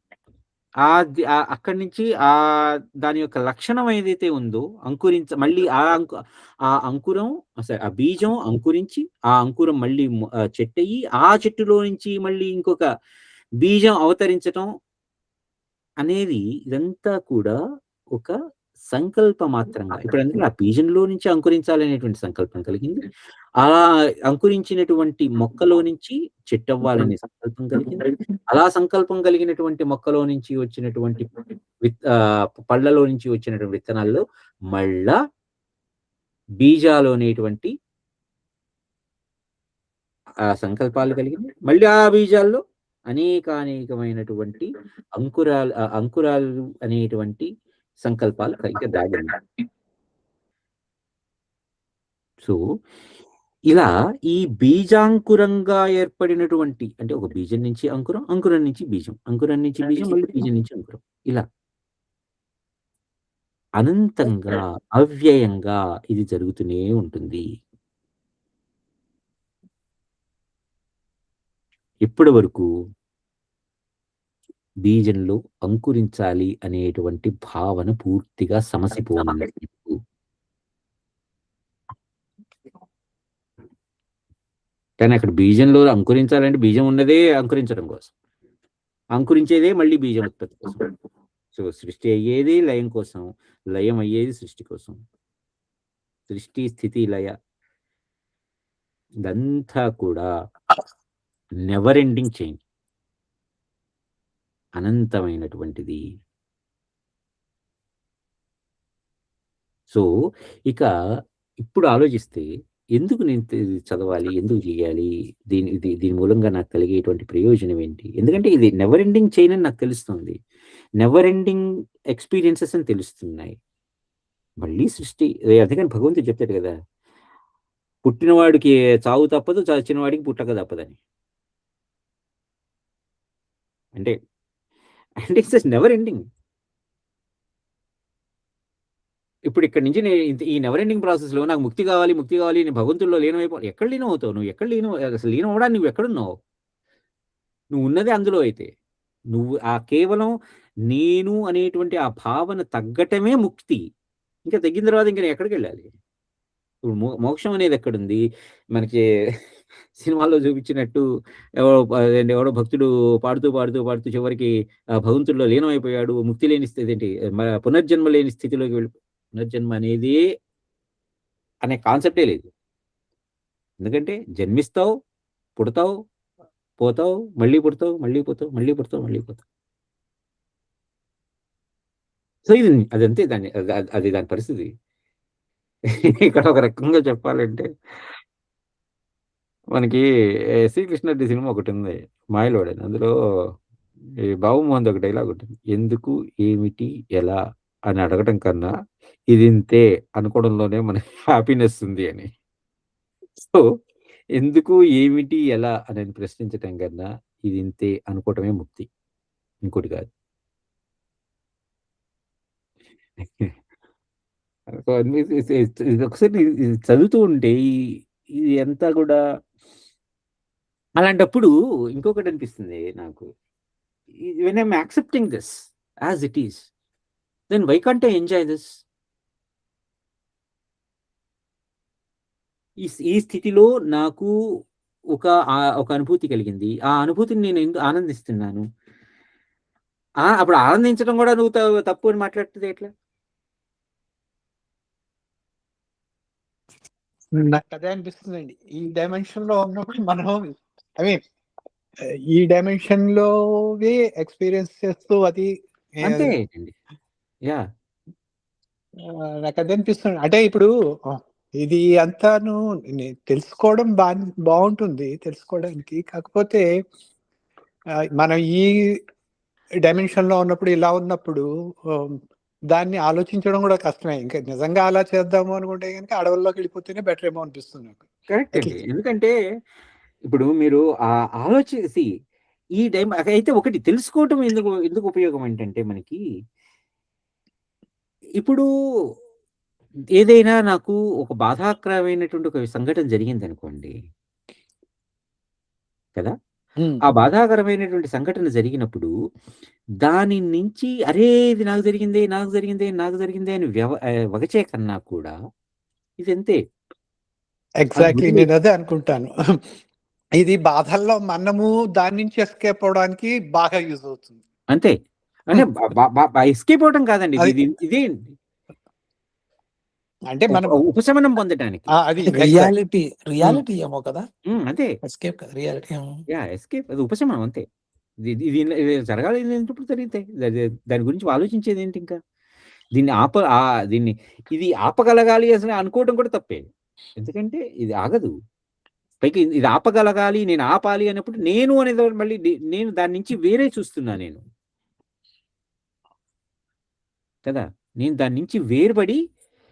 అక్కడి నుంచి దాని యొక్క లక్షణం ఏదైతే ఉందో మళ్ళీ ఆ అంకురం, ఆ బీజం అంకురించి ఆ అంకురం మళ్ళీ చెట్టయి, ఆ చెట్టులో నుంచి మళ్ళీ ఇంకొక బీజం అవతరించటం అనేది, ఇదంతా కూడా ఒక సంకల్ప మాత్రంగా ఇప్పుడు అందుకే ఆ బీజంలో నుంచి అంకురించాలనేటువంటి సంకల్పం కలిగింది. అలా అంకురించినటువంటి మొక్కలో నుంచి చెట్టు అవ్వాలనే సంకల్పం కలిగింది. అలా సంకల్పం కలిగినటువంటి మొక్కలో నుంచి వచ్చినటువంటి పళ్ళలో నుంచి వచ్చినటువంటి విత్తనాల్లో మళ్ళా బీజాలు అనేటువంటి ఆ సంకల్పాలు కలిగింది. మళ్ళీ ఆ బీజాల్లో అనేకమైనటువంటి అంకురాలు అనేటువంటి సంకల్పాలు ఇంకా దాగి ఉన్నాయి. సో ఇలా ఈ బీజాంకురంగా ఏర్పడినటువంటి అంటే ఒక బీజం నుంచి అంకురం, అంకురం నుంచి బీజం, అంకురం నుంచి బీజం, మళ్ళీ బీజం నుంచి అంకురం, ఇలా అనంతంగా అవ్యయంగా ఇది జరుగుతూనే ఉంటుంది. ఇప్పటి వరకు బీజంలో అంకురించాలి అనేటువంటి భావన పూర్తిగా సమసిపోనందుకు కానీ అక్కడ బీజంలో అంకురించాలంటే బీజం ఉన్నదే అంకురించడం కోసం, అంకురించేదే మళ్ళీ బీజం ఉత్పత్తి కోసం. సో సృష్టి అయ్యేది లయం కోసం, లయం అయ్యేది సృష్టి కోసం. సృష్టి స్థితి లయ ఇదంతా కూడా నెవర్ ఎండింగ్ చైన్, అనంతమైనటువంటిది. సో ఇక ఇప్పుడు ఆలోచిస్తే ఎందుకు నేను చదవాలి, ఎందుకు చేయాలి, దీని మూలంగా నాకు కలిగేటువంటి ప్రయోజనం ఏంటి? ఎందుకంటే ఇది నెవర్ ఎండింగ్ చైన్ అని నాకు తెలుస్తుంది, నెవర్ ఎండింగ్ ఎక్స్పీరియన్సెస్ అని తెలుస్తున్నాయి. మళ్ళీ సృష్టి, అందుకని భగవంతుడు చెప్తాడు కదా, పుట్టినవాడికి చావు తప్పదు, చచ్చినవాడికి పుట్టక తప్పదని. అంటే ఇట్స్ నెవర్ ఎండింగ్. ఇప్పుడు ఇక్కడ నుంచి ఈ నెవర్ ఎండింగ్ ప్రాసెస్లో నాకు ముక్తి కావాలి, నేను భగవంతుల్లో లీనమైపోవాలి. ఎక్కడ లీనం అవుతావు నువ్వు? ఎక్కడ అసలు లీనం అవడానికి నువ్వు ఎక్కడున్నావు? నువ్వు ఉన్నదే అందులో. అయితే నువ్వు ఆ కేవలం నేను అనేటువంటి ఆ భావన తగ్గటమే ముక్తి. ఇంకా తగ్గిన తర్వాత ఇంకా నేను ఎక్కడికి వెళ్ళాలి? ఇప్పుడు మోక్షం అనేది ఎక్కడుంది? మనకి సినిమాల్లో చూపించినట్టు ఎవడో భక్తుడు పాడుతూ చివరికి భగవంతుల్లో లీనమైపోయాడు, ముక్తి లేని స్థితి ఏంటి, పునర్జన్మ లేని స్థితిలోకి వెళ్ళి, పునర్జన్మ అనేది అనే కాన్సెప్టే లేదు. ఎందుకంటే జన్మిస్తావు, పుడతావు, పోతావు, మళ్ళీ పుడతావు, మళ్ళీ పోతావు, మళ్ళీ పుడతావు, మళ్ళీ పోతావు. సో ఇది అదంతే, దాని పరిస్థితి. ఇక్కడ ఒక రకంగా చెప్పాలంటే మనకి శ్రీకృష్ణరెడ్డి సినిమా ఒకటి ఉంది, మాయలోడని. అందులో ఈ బాబుమోహన్ ఒక డైలాగ్ ఉంటుంది, ఎందుకు, ఏమిటి, ఎలా అని అడగటం కన్నా ఇది ఇంతే అనుకోవడంలోనే మనకి హ్యాపీనెస్ ఉంది అని. సో ఎందుకు, ఏమిటి, ఎలా అనేది ప్రశ్నించటం కన్నా ఇది ఇంతే అనుకోవటమే ముక్తి, ఇంకోటి కాదు. ఒకసారి చదువుతూ ఉంటే ఇది అంతా కూడా అలాంటప్పుడు ఇంకొకటి అనిపిస్తుంది నాకు, when I'm accepting this as it is, then why can't I enjoy this? ఈ స్థితిలో నాకు ఒక అనుభూతి కలిగింది, ఆ అనుభూతిని నేను ఎందుకు ఆనందిస్తున్నాను? అప్పుడు ఆనందించడం కూడా నువ్వు తప్పు అని మాట్లాడుతుంది ఎట్లా? నాకు అదే అనిపిస్తుందండి. ఈ డైమెన్షన్ లో ఉన్నప్పుడు మనం ఈ డైమెన్షన్ లోవే ఎక్స్పీరియన్స్ చేస్తూ అది అంతే. యా, నాకు అదే అనిపిస్తుంది. అంటే ఇప్పుడు ఇది అంతాను తెలుసుకోవడం బాగుంటుంది తెలుసుకోవడానికి. కాకపోతే మనం ఈ డైమెన్షన్ లో ఉన్నప్పుడు, ఇలా ఉన్నప్పుడు దాన్ని ఆలోచించడం కూడా కష్టమే. ఇంకా నిజంగా అలా చేద్దాము అనుకుంటే కనుక అడవుల్లోకి వెళ్ళిపోతేనే బెటర్ ఏమో అనిపిస్తుంది నాకు. కరెక్ట్ అండి. ఎందుకంటే ఇప్పుడు మీరు ఆలోచించి ఈ అయితే ఒకటి తెలుసుకోవటం ఎందుకు ఉపయోగం ఏంటంటే, మనకి ఇప్పుడు ఏదైనా నాకు ఒక బాధాకరమైనటువంటి ఒక సంఘటన జరిగింది అనుకోండి కదా, ఆ బాధాకరమైనటువంటి సంఘటన జరిగినప్పుడు దాని నుంచి అరే ఇది నాకు జరిగిందే అని వగచే కన్నా కూడా ఇది అంతే. ఎగ్జాక్ట్లీ, నేను అదే అనుకుంటాను. ఇది బాధల్లో మనము దాని నుంచి ఎస్కేప్ అవడానికి బాగా యూజ్ అవుతుంది. అంతే. అంటే ఎస్కేప్ అవడం కాదండి, ఇదే అంటే మనం ఉపశమనం పొందటానికి. అది రియాలిటీ ఏమో కదా, అదే ఎస్కేప్ కదా రియాలిటీ. ఎస్కేప్, అది ఉపశమనం అంతే. ఇది ఇది జరగాలి ఎప్పుడు జరిగితే దాని గురించి ఆలోచించేది ఏంటి ఇంకా? దీన్ని ఇది ఆపగలగాలి అసలు అనుకోవడం కూడా తప్పే. ఎందుకంటే ఇది ఆగదు. పైకి ఇది ఆపగలగాలి, నేను ఆపాలి అన్నప్పుడు నేను అనేది మళ్ళీ నేను దాని నుంచి వేరే చూస్తున్నా నేను కదా. నేను దాని నుంచి వేరుపడి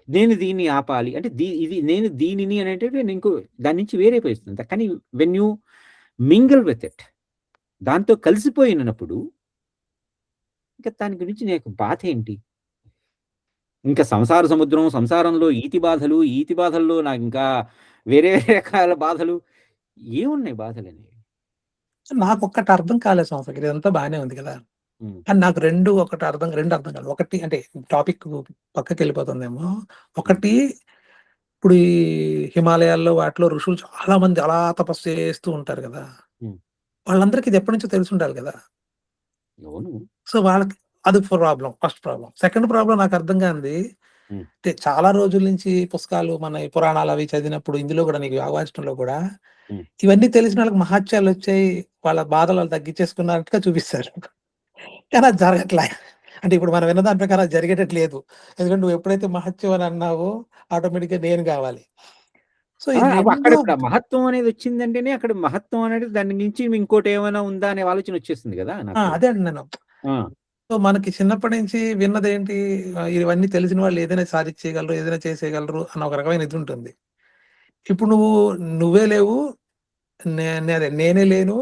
నేను దీన్ని ఆపాలి అంటే ఇది నేను దీనిని అనేటి నేను ఇంకో దాని నుంచి వేరైపోయిస్తుంది. కానీ when you mingle with it, దాంతో కలిసిపోయినప్పుడు ఇంకా దాని గురించి నాకు బాధ ఏంటి? ఇంకా సంసార సముద్రం, సంసారంలో ఈతి బాధల్లో నాకు ఇంకా వేరే రకాల బాధలు ఏమున్నాయి బాధలని? నాకు ఒక్కటి అర్థం కాలేదు సంవత్సరం, ఇదంతా బాగానే ఉంది కదా. కానీ నాకు రెండు అర్థం కాదు. ఒకటి అంటే టాపిక్ పక్కకి వెళ్ళిపోతుందేమో. ఒకటి, ఇప్పుడు ఈ హిమాలయాల్లో వాటిలో ఋషులు చాలా మంది అలా తపస్సు చేస్తూ ఉంటారు కదా. వాళ్ళందరికీ ఇది ఎప్పటి నుంచో తెలిసి ఉండాలి కదా. సో వాళ్ళకి అది problem, first problem. Second problem నాకు అర్థం కాంది, అంటే చాలా రోజుల నుంచి పుస్తకాలు మన పురాణాలు అవి చదివినప్పుడు ఇందులో కూడా నీకు ఆవాచనలో కూడా ఇవన్నీ తెలిసిన వాళ్ళకి మహత్యాలు వచ్చాయి, వాళ్ళ బాధలు వాళ్ళు తగ్గించేసుకున్నట్టుగా చూపిస్తారు. కానీ అది జరగట్లే. అంటే ఇప్పుడు మనం విన్న దాని ప్రకారం అది జరిగేటట్లేదు. ఎందుకంటే నువ్వు ఎప్పుడైతే మహత్యం అని అన్నావో ఆటోమేటిక్ గా నేను కావాలి. సో అక్కడ మహత్వం అనేది వచ్చిందంటేనే అక్కడ మహత్వం అనేది దాని నుంచి ఇంకోటి ఏమైనా ఉందా అనే ఆలోచన వచ్చేస్తుంది కదా. అదే అండి నేను. సో మనకి చిన్నప్పటి నుంచి విన్నదేంటి, ఇవన్నీ తెలిసిన వాళ్ళు ఏదైనా సాధించేయగలరు, ఏదైనా చేసేయగలరు అన్న ఒక రకమైన ఇది ఉంటుంది. ఇప్పుడు నువ్వే లేవు, నేనే లేను,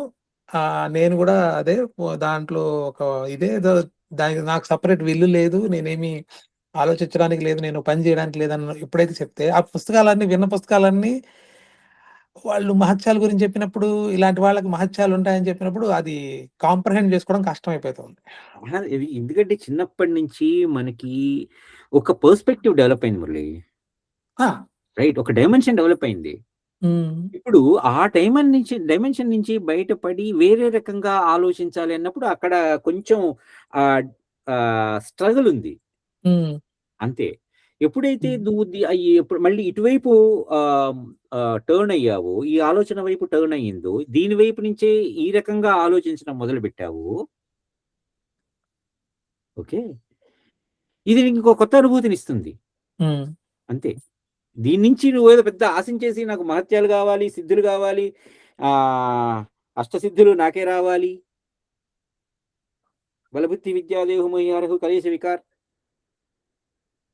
నేను కూడా అదే దాంట్లో ఒక ఇదే దానికి నాకు సపరేట్ విల్లు లేదు, నేనేమి ఆలోచించడానికి లేదు, నేను పని చేయడానికి లేదన్న ఎప్పుడైతే చెప్తే ఆ పుస్తకాలన్నీ విన్న పుస్తకాలన్నీ వాళ్ళు మహత్యాల గురించి చెప్పినప్పుడు, ఇలాంటి వాళ్ళకి మహత్యాలు ఉంటాయని చెప్పినప్పుడు అది కాంప్రహెండ్ చేసుకోవడం కష్టం అయిపోతుంది. ఎందుకంటే చిన్నప్పటి నుంచి మనకి ఒక పర్స్పెక్టివ్ డెవలప్ అయింది మురళి, రైట్? ఒక డైమెన్షన్ డెవలప్ అయింది. ఇప్పుడు ఆ డైమెన్షన్ నుంచి బయటపడి వేరే రకంగా ఆలోచించాలి అన్నప్పుడు అక్కడ కొంచెం స్ట్రగుల్ ఉంది అంతే. ఎప్పుడైతే నువ్వు మళ్ళీ ఇటువైపు టర్న్ అయ్యావో, ఈ ఆలోచన వైపు టర్న్ అయ్యిందో, దీని వైపు నుంచే ఈ రకంగా ఆలోచించడం మొదలు పెట్టావు, ఓకే, ఇది నీకు ఇంకో కొత్త అనుభూతిని ఇస్తుంది అంతే. దీని నుంచి నువ్వు ఏదో పెద్ద ఆశించేసి నాకు మహత్యాలు కావాలి, సిద్ధులు కావాలి, అష్టసిద్ధులు నాకే రావాలి, బలబుద్ధి విద్యాదేహుమయ్యారహు కలేశ వికార్.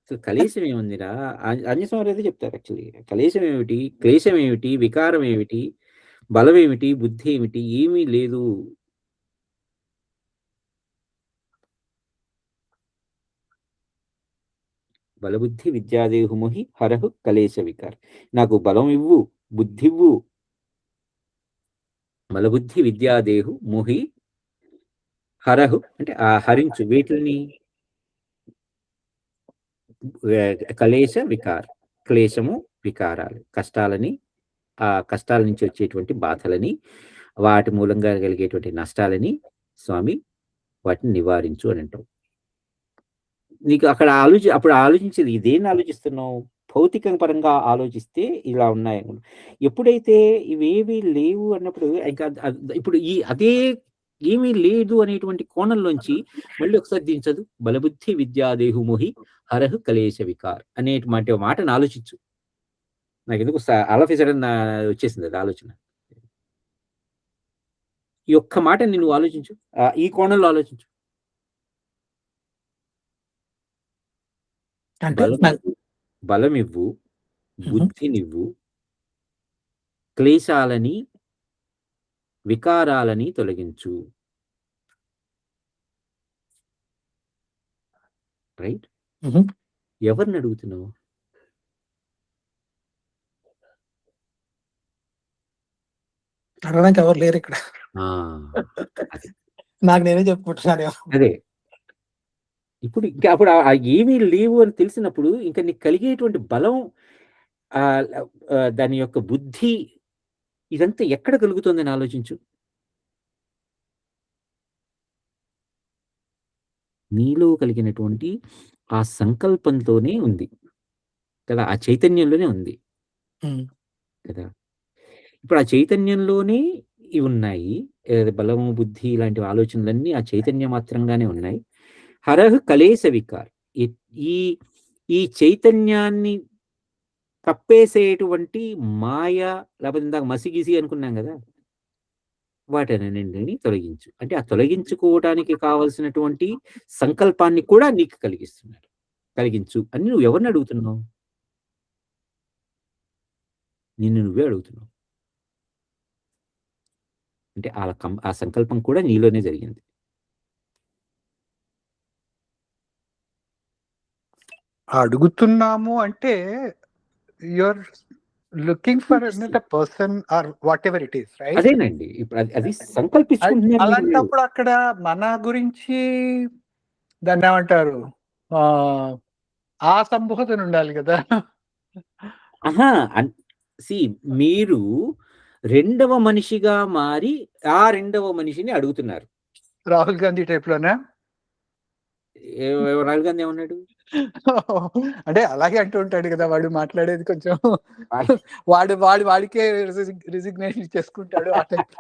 అసలు కలేశం ఏముందిరా? ఆంజనేయస్వామి అయితే చెప్తారు యాక్చువల్లీ. కలేశం ఏమిటి, క్లేశం ఏమిటి, వికారం ఏమిటి, బలం ఏమిటి, బుద్ధి ఏమిటి, ఏమీ లేదు. బలబుద్ధి విద్యాదేహుమోహి హరహు కలేశ వికార్. నాకు బలం ఇవ్వు, బుద్ధి ఇవ్వు, బలబుద్ధి విద్యాదేహు మోహి హరహు అంటే హరించు వీటిని, కలేశ వికార్, క్లేశము వికారాలు, కష్టాలని, ఆ కష్టాల నుంచి వచ్చేటువంటి బాధలని, వాటి మూలంగా కలిగేటువంటి నష్టాలని స్వామి వాటిని నివారించు అని అంటావు. నీకు అక్కడ అప్పుడు ఆలోచించేది ఇదేం ఆలోచిస్తున్నావు? భౌతిక పరంగా ఆలోచిస్తే ఇలా ఉన్నాయి. ఎప్పుడైతే ఇవేవి లేవు అన్నప్పుడు ఇంకా ఇప్పుడు అదే ఏమీ లేదు అనేటువంటి కోణంలోంచి మళ్ళీ ఒకసారి దించదు. బలబుద్ధి విద్యాదేహుమోహి హరహు కలేశ వికార్ అనేటువంటి మాటను ఆలోచించు. నాకు ఎందుకు ఆలోచించడం వచ్చేసింది అది ఆలోచన. ఈ ఒక్క మాటని నువ్వు ఆలోచించు, ఈ కోణంలో ఆలోచించు. బలమివ్వు, బుద్ధినివ్వు, క్లేశాలని, వికారాలని తొలగించు. రైట్? ఎవరిని అడుగుతున్నావు? అడగడానికి ఎవరు లేరు ఇక్కడ. నాకు నేనే చెప్పుకుంటున్నాను. అదే ఇప్పుడు ఇంకా అప్పుడు ఏమీ లేవు అని తెలిసినప్పుడు ఇంకా నీకు కలిగేటువంటి బలం, దాని యొక్క బుద్ధి, ఇదంతా ఎక్కడ కలుగుతుందని ఆలోచించు. నీలో కలిగినటువంటి ఆ సంకల్పంతోనే ఉంది. కదా, ఆ చైతన్యంలోనే ఉంది ఉమ్. కదా. ఇప్పుడు ఆ చైతన్యంలోనే ఇవి ఉన్నాయి. బలము, బుద్ధి ఇలాంటి ఆలోచనలన్నీ ఆ చైతన్య మాత్రంగానే ఉన్నాయి. హరహ్ కలేశ వికార్. ఈ ఈ- ఈ చైతన్యాన్ని కప్పేసేటువంటి మాయ, లేకపోతే ఇందాక మసిగిసి అనుకున్నాం కదా, వాటన్నింటిని తొలగించు అంటే, ఆ తొలగించుకోవడానికి కావలసినటువంటి సంకల్పాన్ని కూడా నీకు కలిగిస్తున్నాడు. కలిగించు అని నువ్వు ఎవరిని అడుగుతున్నావు? నిన్ను నువ్వే అడుగుతున్నావు. అంటే ఆ సంకల్పం కూడా నీలోనే జరిగింది. అడుగుతున్నాము అంటే you're looking for another person or whatever it is, right? అదేనండి, ఇప్పుడు అది సంకల్పించుకుంటున్నారు మీరు. అలాంటప్పుడు అక్కడ మన గురించి దాన్ని ఏమంటారు, ఆ సంబోధన ఉండాలి కదా. ఆహా, మీరు రెండవ మనిషిగా మారి ఆ రెండవ మనిషిని అడుగుతున్నారు. రాహుల్ గాంధీ టైప్ లోనా? రాహుల్ గాంధీ ఏమన్నాడు? అంటే అలాగే అంటూ ఉంటాడు కదా, వాడు మాట్లాడేది కొంచెం వాడికే రిజిగ్నేషన్ చేసుకుంటాడు ఆ టైప్.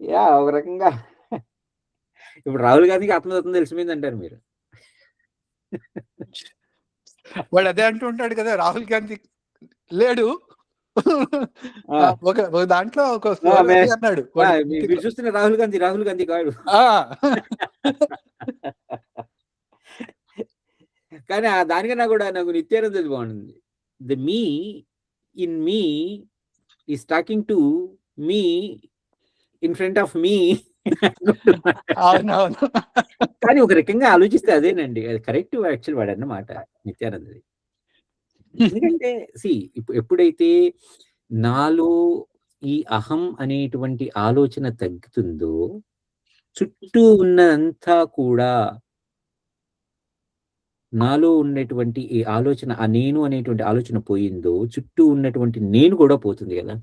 యా, ఒక రకంగా ఇప్పుడు రాహుల్ గాంధీకి ఆత్మతత్వం తెలిసిపోయింది అంటారు మీరు. వాడు అదే అంటూ ఉంటాడు కదా, రాహుల్ గాంధీ లేడు ఒక దాంట్లో ఒక అన్నాడు మీరు చూస్తున్న రాహుల్ గాంధీ కాడు. కానీ దానికన్నా కూడా నాకు నిత్యానంద బాగుంటుంది. The me in me is talking to me in front of me. అవునవును. కానీ ఒక రకంగా ఆలోచిస్తే అదేనండి, అది కరెక్ట్ యాక్చువల్ వాడు అన్నమాట నిత్యానందది. ఎందుకంటే ఎప్పుడైతే నాలో ఈ అహం అనేటువంటి ఆలోచన తగ్గుతుందో, చుట్టూ ఉన్నదంతా కూడా నాలో ఉన్నటువంటి ఈ ఆలోచన, ఆ నేను అనేటువంటి ఆలోచన పోయిందో, చుట్టూ ఉన్నటువంటి నేను కూడా పోతుంది కదా.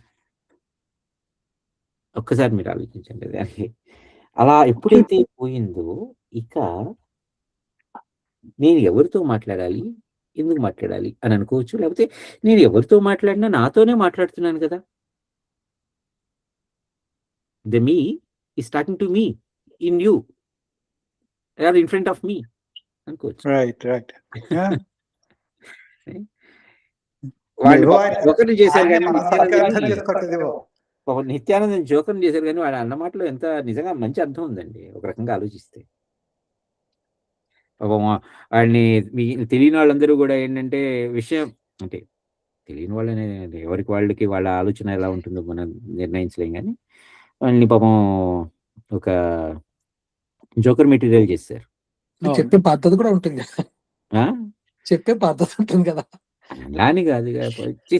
ఒక్కసారి మీరు ఆలోచించండి దానికి. అలా ఎప్పుడైతే పోయిందో, ఇక నేను ఎవరితో మాట్లాడాలి, ఎందుకు మాట్లాడాలి అని అనుకోవచ్చు. లేకపోతే నేను ఎవరితో మాట్లాడినా నాతోనే మాట్లాడుతున్నాను కదా. The me is talking to me in you are in front of me అనుకోవచ్చు. రైట్. ఒకరిని చేశారు కానీ నిత్యానందం జోకం చేశారు కానీ వాడు అన్న మాటలో ఎంత నిజంగా మంచి అర్థం ఉందండి ఒక రకంగా ఆలోచిస్తే. వాడిని తెలియని వాళ్ళందరూ కూడా ఏంటంటే విషయం అంటే, తెలియని వాళ్ళనే ఎవరికి వాళ్ళకి వాళ్ళ ఆలోచన ఎలా ఉంటుందో మనం నిర్ణయించలేం, కానీ వాళ్ళని పాపం ఒక జోకర్ మెటీరియల్ చేశారు. చెప్పే పద్ధతి కూడా ఉంటుంది, చెప్పే పద్ధతి ఉంటుంది కదా. అలాని కాదు,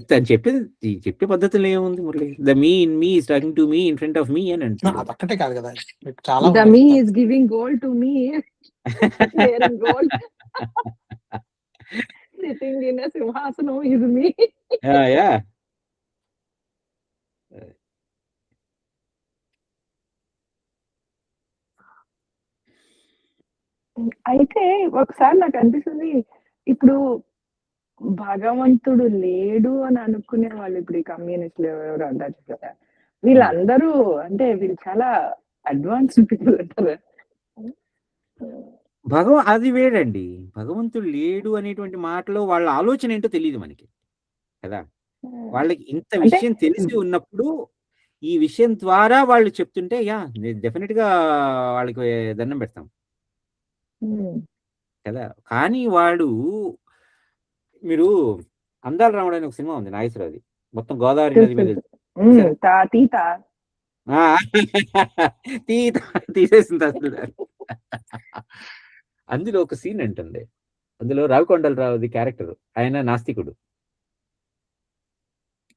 తను చెప్పే పద్ధతిలో ఏముంది Murali? The me in me is talking to me in front of me అని అంటున్నాడు. అదొక్కటే కాదు కదా, చాలా the me is giving gold to me, wearing gold, sitting in a సింహాసనం is me. Yeah. అయితే ఒకసారి నాకు అనిపిస్తుంది, ఇప్పుడు భగవంతుడు లేడు అని అనుకునే వాళ్ళు, ఇప్పుడు ఈ కమ్యూనిస్టులు ఎవరు అంటారు కదా, వీళ్ళందరూ అంటే వీళ్ళు చాలా అడ్వాన్స్డ్ పీపుల్ అంటారు. అది వేడండి. భగవంతుడు లేడు అనేటువంటి మాటలో వాళ్ళ ఆలోచన ఏంటో తెలియదు మనకి కదా. వాళ్ళకి ఇంత విషయం తెలిసి ఉన్నప్పుడు ఈ విషయం ద్వారా వాళ్ళు చెప్తుంటే డెఫినెట్ గా వాళ్ళకి దండం పెడతాం కదా. కానీ వాడు, మీరు అందాల రాముడు అని ఒక సినిమా ఉంది నాగేశ్వరరావుది, మొత్తం గోదావరి నది మీద తీసేసింది అసలు. అందులో ఒక సీన్ ఉంటుంది, అందులో రావికొండలరావుది క్యారెక్టర్, ఆయన నాస్తికుడు.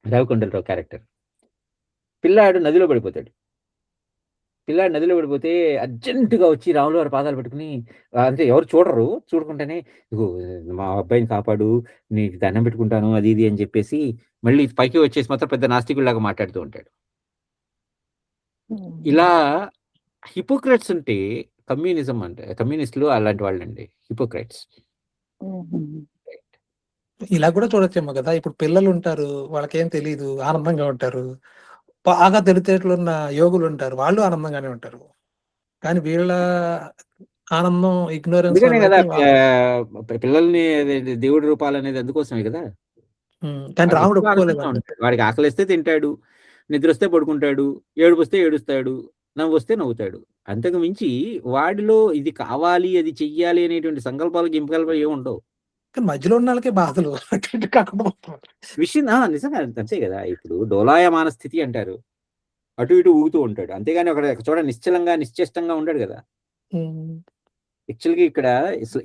రావికొండలరావు క్యారెక్టర్, పిల్లాడు నదిలో పడిపోతాడు. పిల్లాడు నదిలో పడిపోతే అర్జెంటుగా వచ్చి రాములు వారి పాదాలు పెట్టుకుని, అంటే ఎవరు చూడకుండానే, ఇగో మా అబ్బాయిని కాపాడు, నీకు దండం పెట్టుకుంటాను అది ఇది అని చెప్పేసి మళ్ళీ పైకి వచ్చేసి మాత్రం పెద్ద నాస్తికుడిలాగా మాట్లాడుతూ ఉంటాడు. ఇలా హిపోక్రైట్స్ ఉంటే కమ్యూనిజం అంటే, కమ్యూనిస్టులు అలాంటి వాళ్ళండి హిపోక్రైట్స్. ఇలా కూడా చూడొచ్చేమో కదా, ఇప్పుడు పిల్లలు ఉంటారు, వాళ్ళకేం తెలియదు, ఆనందంగా ఉంటారు. బాగా తెలివితేటలున్న యోగులు ఉంటారు, వాళ్ళు ఆనందంగానే ఉంటారు. కానీ వీళ్ళ ఆనందం ఇగ్నోరెన్స్ అందుకనే వల్ల కదా అయితే పిల్లల్ని దేవుడి రూపాలు అనేది అందుకోసమే కదా. కానీ వాడు రాముడు ఎప్పుడూ ఒప్పుకోలేదు. ఆనందంగా ఉంటాడు. వాడికి ఆకలిస్తే తింటాడు, నిద్ర వస్తే పడుకుంటాడు, ఏడుపు వస్తే ఏడుస్తాడు, నవ్వు వస్తే నవ్వుతాడు. అంతకు మించి వాడిలో ఇది కావాలి, అది చెయ్యాలి అనేటువంటి సంకల్పాలు గింపకల్పాలు ఏమి ఉండవు. కానీ మధ్యలో ఉన్న వాళ్ళకే బాధలు కాకపోతే విషయం నిజంగా అంతే కదా. ఇప్పుడు డోలాయమాన స్థితి అంటారు, అటు ఇటు ఊగుతూ ఉంటాడు. అంతేగాని ఒక చోట నిశ్చలంగా నిశ్చేష్టంగా ఉంటాడు కదా. యాక్చువల్గా ఇక్కడ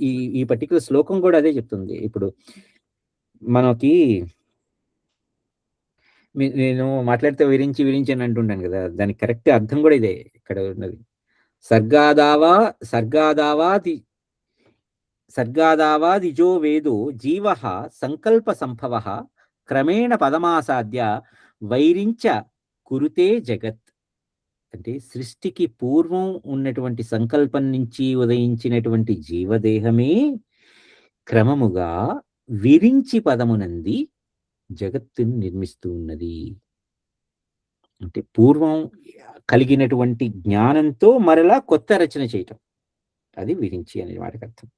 ఈ ఈ పర్టికులర్ శ్లోకం కూడా అదే చెప్తుంది. ఇప్పుడు మనకి నేను మాట్లాడితే విరించి విరించి అని అంటుంటాను కదా, దానికి కరెక్ట్ అర్థం కూడా ఇదే ఇక్కడ ఉన్నది. సర్గాదావాదిజో వేదో జీవ సంకల్ప సంభవ క్రమేణ పదమాసాద్య వైరించ కురుతే జగత్. అంటే సృష్టికి పూర్వం ఉన్నటువంటి సంకల్పం నుంచి ఉదయించినటువంటి జీవదేహమే క్రమముగా విరించి పదమునంది జగత్తుని నిర్మిస్తూ ఉన్నది. అంటే పూర్వం కలిగినటువంటి జ్ఞానంతో మరలా కొత్త రచన చేయటం, అది విరించి అనే వాటికి అర్థం.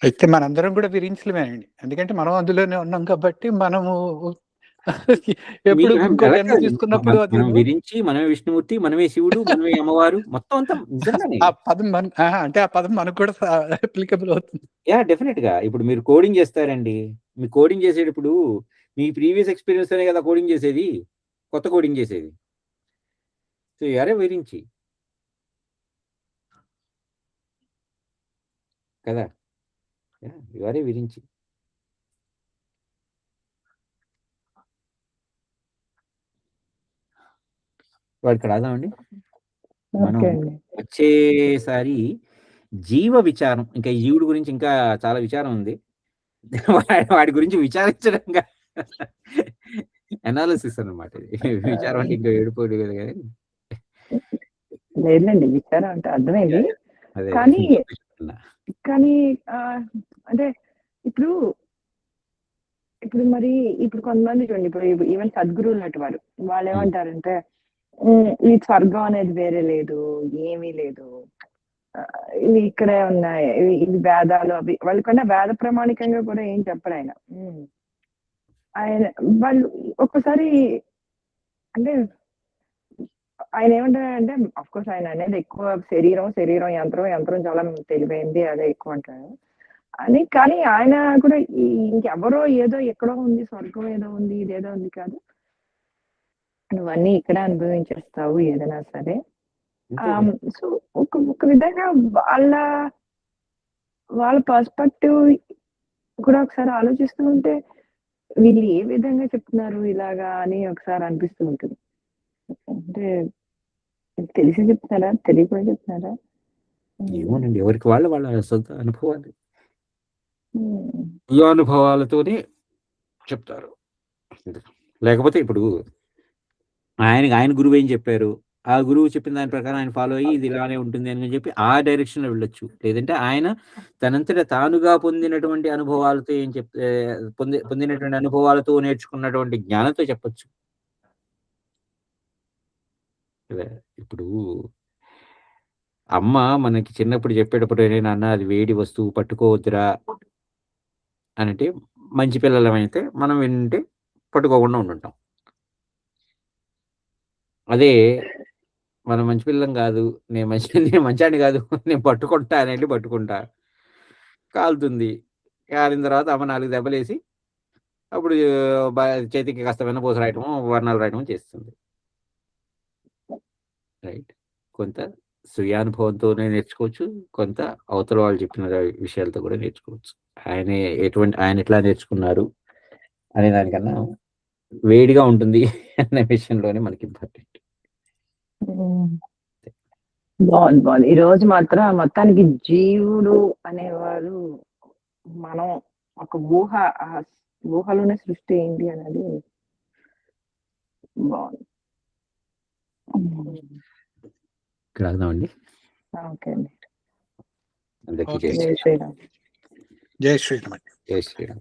అయితే మనందరం కూడా విరించలేమేనండి, ఎందుకంటే మనం అందులోనే ఉన్నాం కాబట్టి మనము ఎప్పుడు ఇంకో జన్మ తీసుకున్నప్పుడు అది మనం విరించి, మనమే విష్ణుమూర్తి, మనమే శివుడు, మనమే అమ్మవారు, మొత్తం అంతా నిజంగానే. ఆ పదం అంటే ఆ పదం మనకు కూడా అప్లికబుల్ అవుతుంది. డెఫినెట్ గా. ఇప్పుడు మీరు కోడింగ్ చేస్తారండి, మీ కోడింగ్ చేసేటప్పుడు మీ ప్రీవియస్ ఎక్స్పీరియన్స్ అనే కదా కోడింగ్ చేసేది, కొత్త కోడింగ్ చేసేది. సో యారే విరించి కదా, యారే విరించి. వాడికి రాదామండి. మనం వచ్చేసారి జీవ విచారం, ఇంకా జీవుడి గురించి ఇంకా చాలా విచారం ఉంది, వాడి గురించి విచారించడంగా అనాలిసిస్ అన్నమాట. విచారం అంటే ఇంకా ఏడుకోడు కదా. లేదండి, విచారం అంటే అర్థమైంది. కానీ కానీ అంటే ఇప్పుడు ఇప్పుడు మరి ఇప్పుడు కొంతమంది చూడండి, ఇప్పుడు ఈవెన్ సద్గురువులు లాంటి వారు వాళ్ళు ఏమంటారంటే ఈ స్వర్గం అనేది వేరే లేదు, ఏమీ లేదు, ఇవి ఇక్కడే ఉన్నాయి, ఇవి వేదాలు అవి, వాళ్ళకన్నా వేద ప్రామాణికంగా కూడా ఏం చెప్పడు ఆయన. ఆయన వాళ్ళు ఒక్కసారి అంటే ఆయన ఏమంటారంటే, అఫ్ కోర్స్ ఆయన అనేది ఎక్కువ శరీరం శరీరం, యంత్రం యంత్రం చాలా తెలివైంది, అదే ఎక్కువ అంటారు అని. కానీ ఆయన కూడా ఇంకెవరో ఏదో ఎక్కడో ఉంది, స్వర్గం ఏదో ఉంది, ఇదేదో ఉంది కాదు, నువ్వన్నీ ఇక్కడే అనుభవించేస్తావు ఏదైనా సరే. సో ఒక విధంగా వాళ్ళ పర్స్పెక్టివ్ కూడా ఒకసారి ఆలోచిస్తూ ఉంటే వీళ్ళు ఏ విధంగా చెప్తున్నారు ఇలాగా అని ఒకసారి అనిపిస్తూ ఉంటుంది. అంటే తెలిసి చెప్తున్నారా, తెలియకుండా చెప్తున్నారా? ఏమోనండి, ఎవరికి వాళ్ళ సొంత అనుభవాలు, ఈ అనుభవాలతోనే చెప్తారు. లేకపోతే ఇప్పుడు ఆయన గురువు ఏం చెప్పారు, ఆ గురువు చెప్పిన దాని ప్రకారం ఆయన ఫాలో అయ్యి ఇది ఇలానే ఉంటుంది అని చెప్పి ఆ డైరెక్షన్ లో వెళ్ళొచ్చు. లేదంటే ఆయన తనంతట తానుగా పొందినటువంటి అనుభవాలతో ఏం పొందినటువంటి అనుభవాలతో నేర్చుకున్నటువంటి జ్ఞానంతో చెప్పచ్చు. ఇప్పుడు అమ్మ మనకి చిన్నప్పుడు చెప్పేటప్పుడు నాన్న అది వేడి వస్తువు పట్టుకోవద్దురా అని అంటే, మంచి పిల్లలమైతే మనం వింటే పట్టుకోకుండా ఉండుంటాం. అదే మనం మంచి పిల్లం కాదు, నేను మంచాన్ని కాదు, నేను పట్టుకుంటా అని వెళ్ళి పట్టుకుంటా, కాలుతుంది, కాలిన తర్వాత అమ్మ 4 దెబ్బలేసి అప్పుడు చేతికి కాస్త వెన్నపూస రాయటము, వర్ణాలు రాయటము చేస్తుంది. రైట్. కొంత స్వీయానుభవంతోనే నేర్చుకోవచ్చు, కొంత అవతల వాళ్ళు చెప్పిన విషయాలతో కూడా నేర్చుకోవచ్చు. ఆయన ఎట్లా నేర్చుకున్నారు అనే దానికన్నా వేడిగా ఉంటుంది అనే విషయంలోనే మనకి ఇంపార్టెంట్. బాగుంది. ఈ రోజు మాత్రం మొత్తానికి జీవుడు అనేవారు మనం ఒక ఊహలోనే సృష్టి ఏంటి అనేది బాగుంది. ఇక్కడ వెళ్దామండి. ఓకే అండి. అందరికీ ఓకే. జై జై శ్రీరామ్. జై శ్రీరామ్. జై శ్రీరామ్.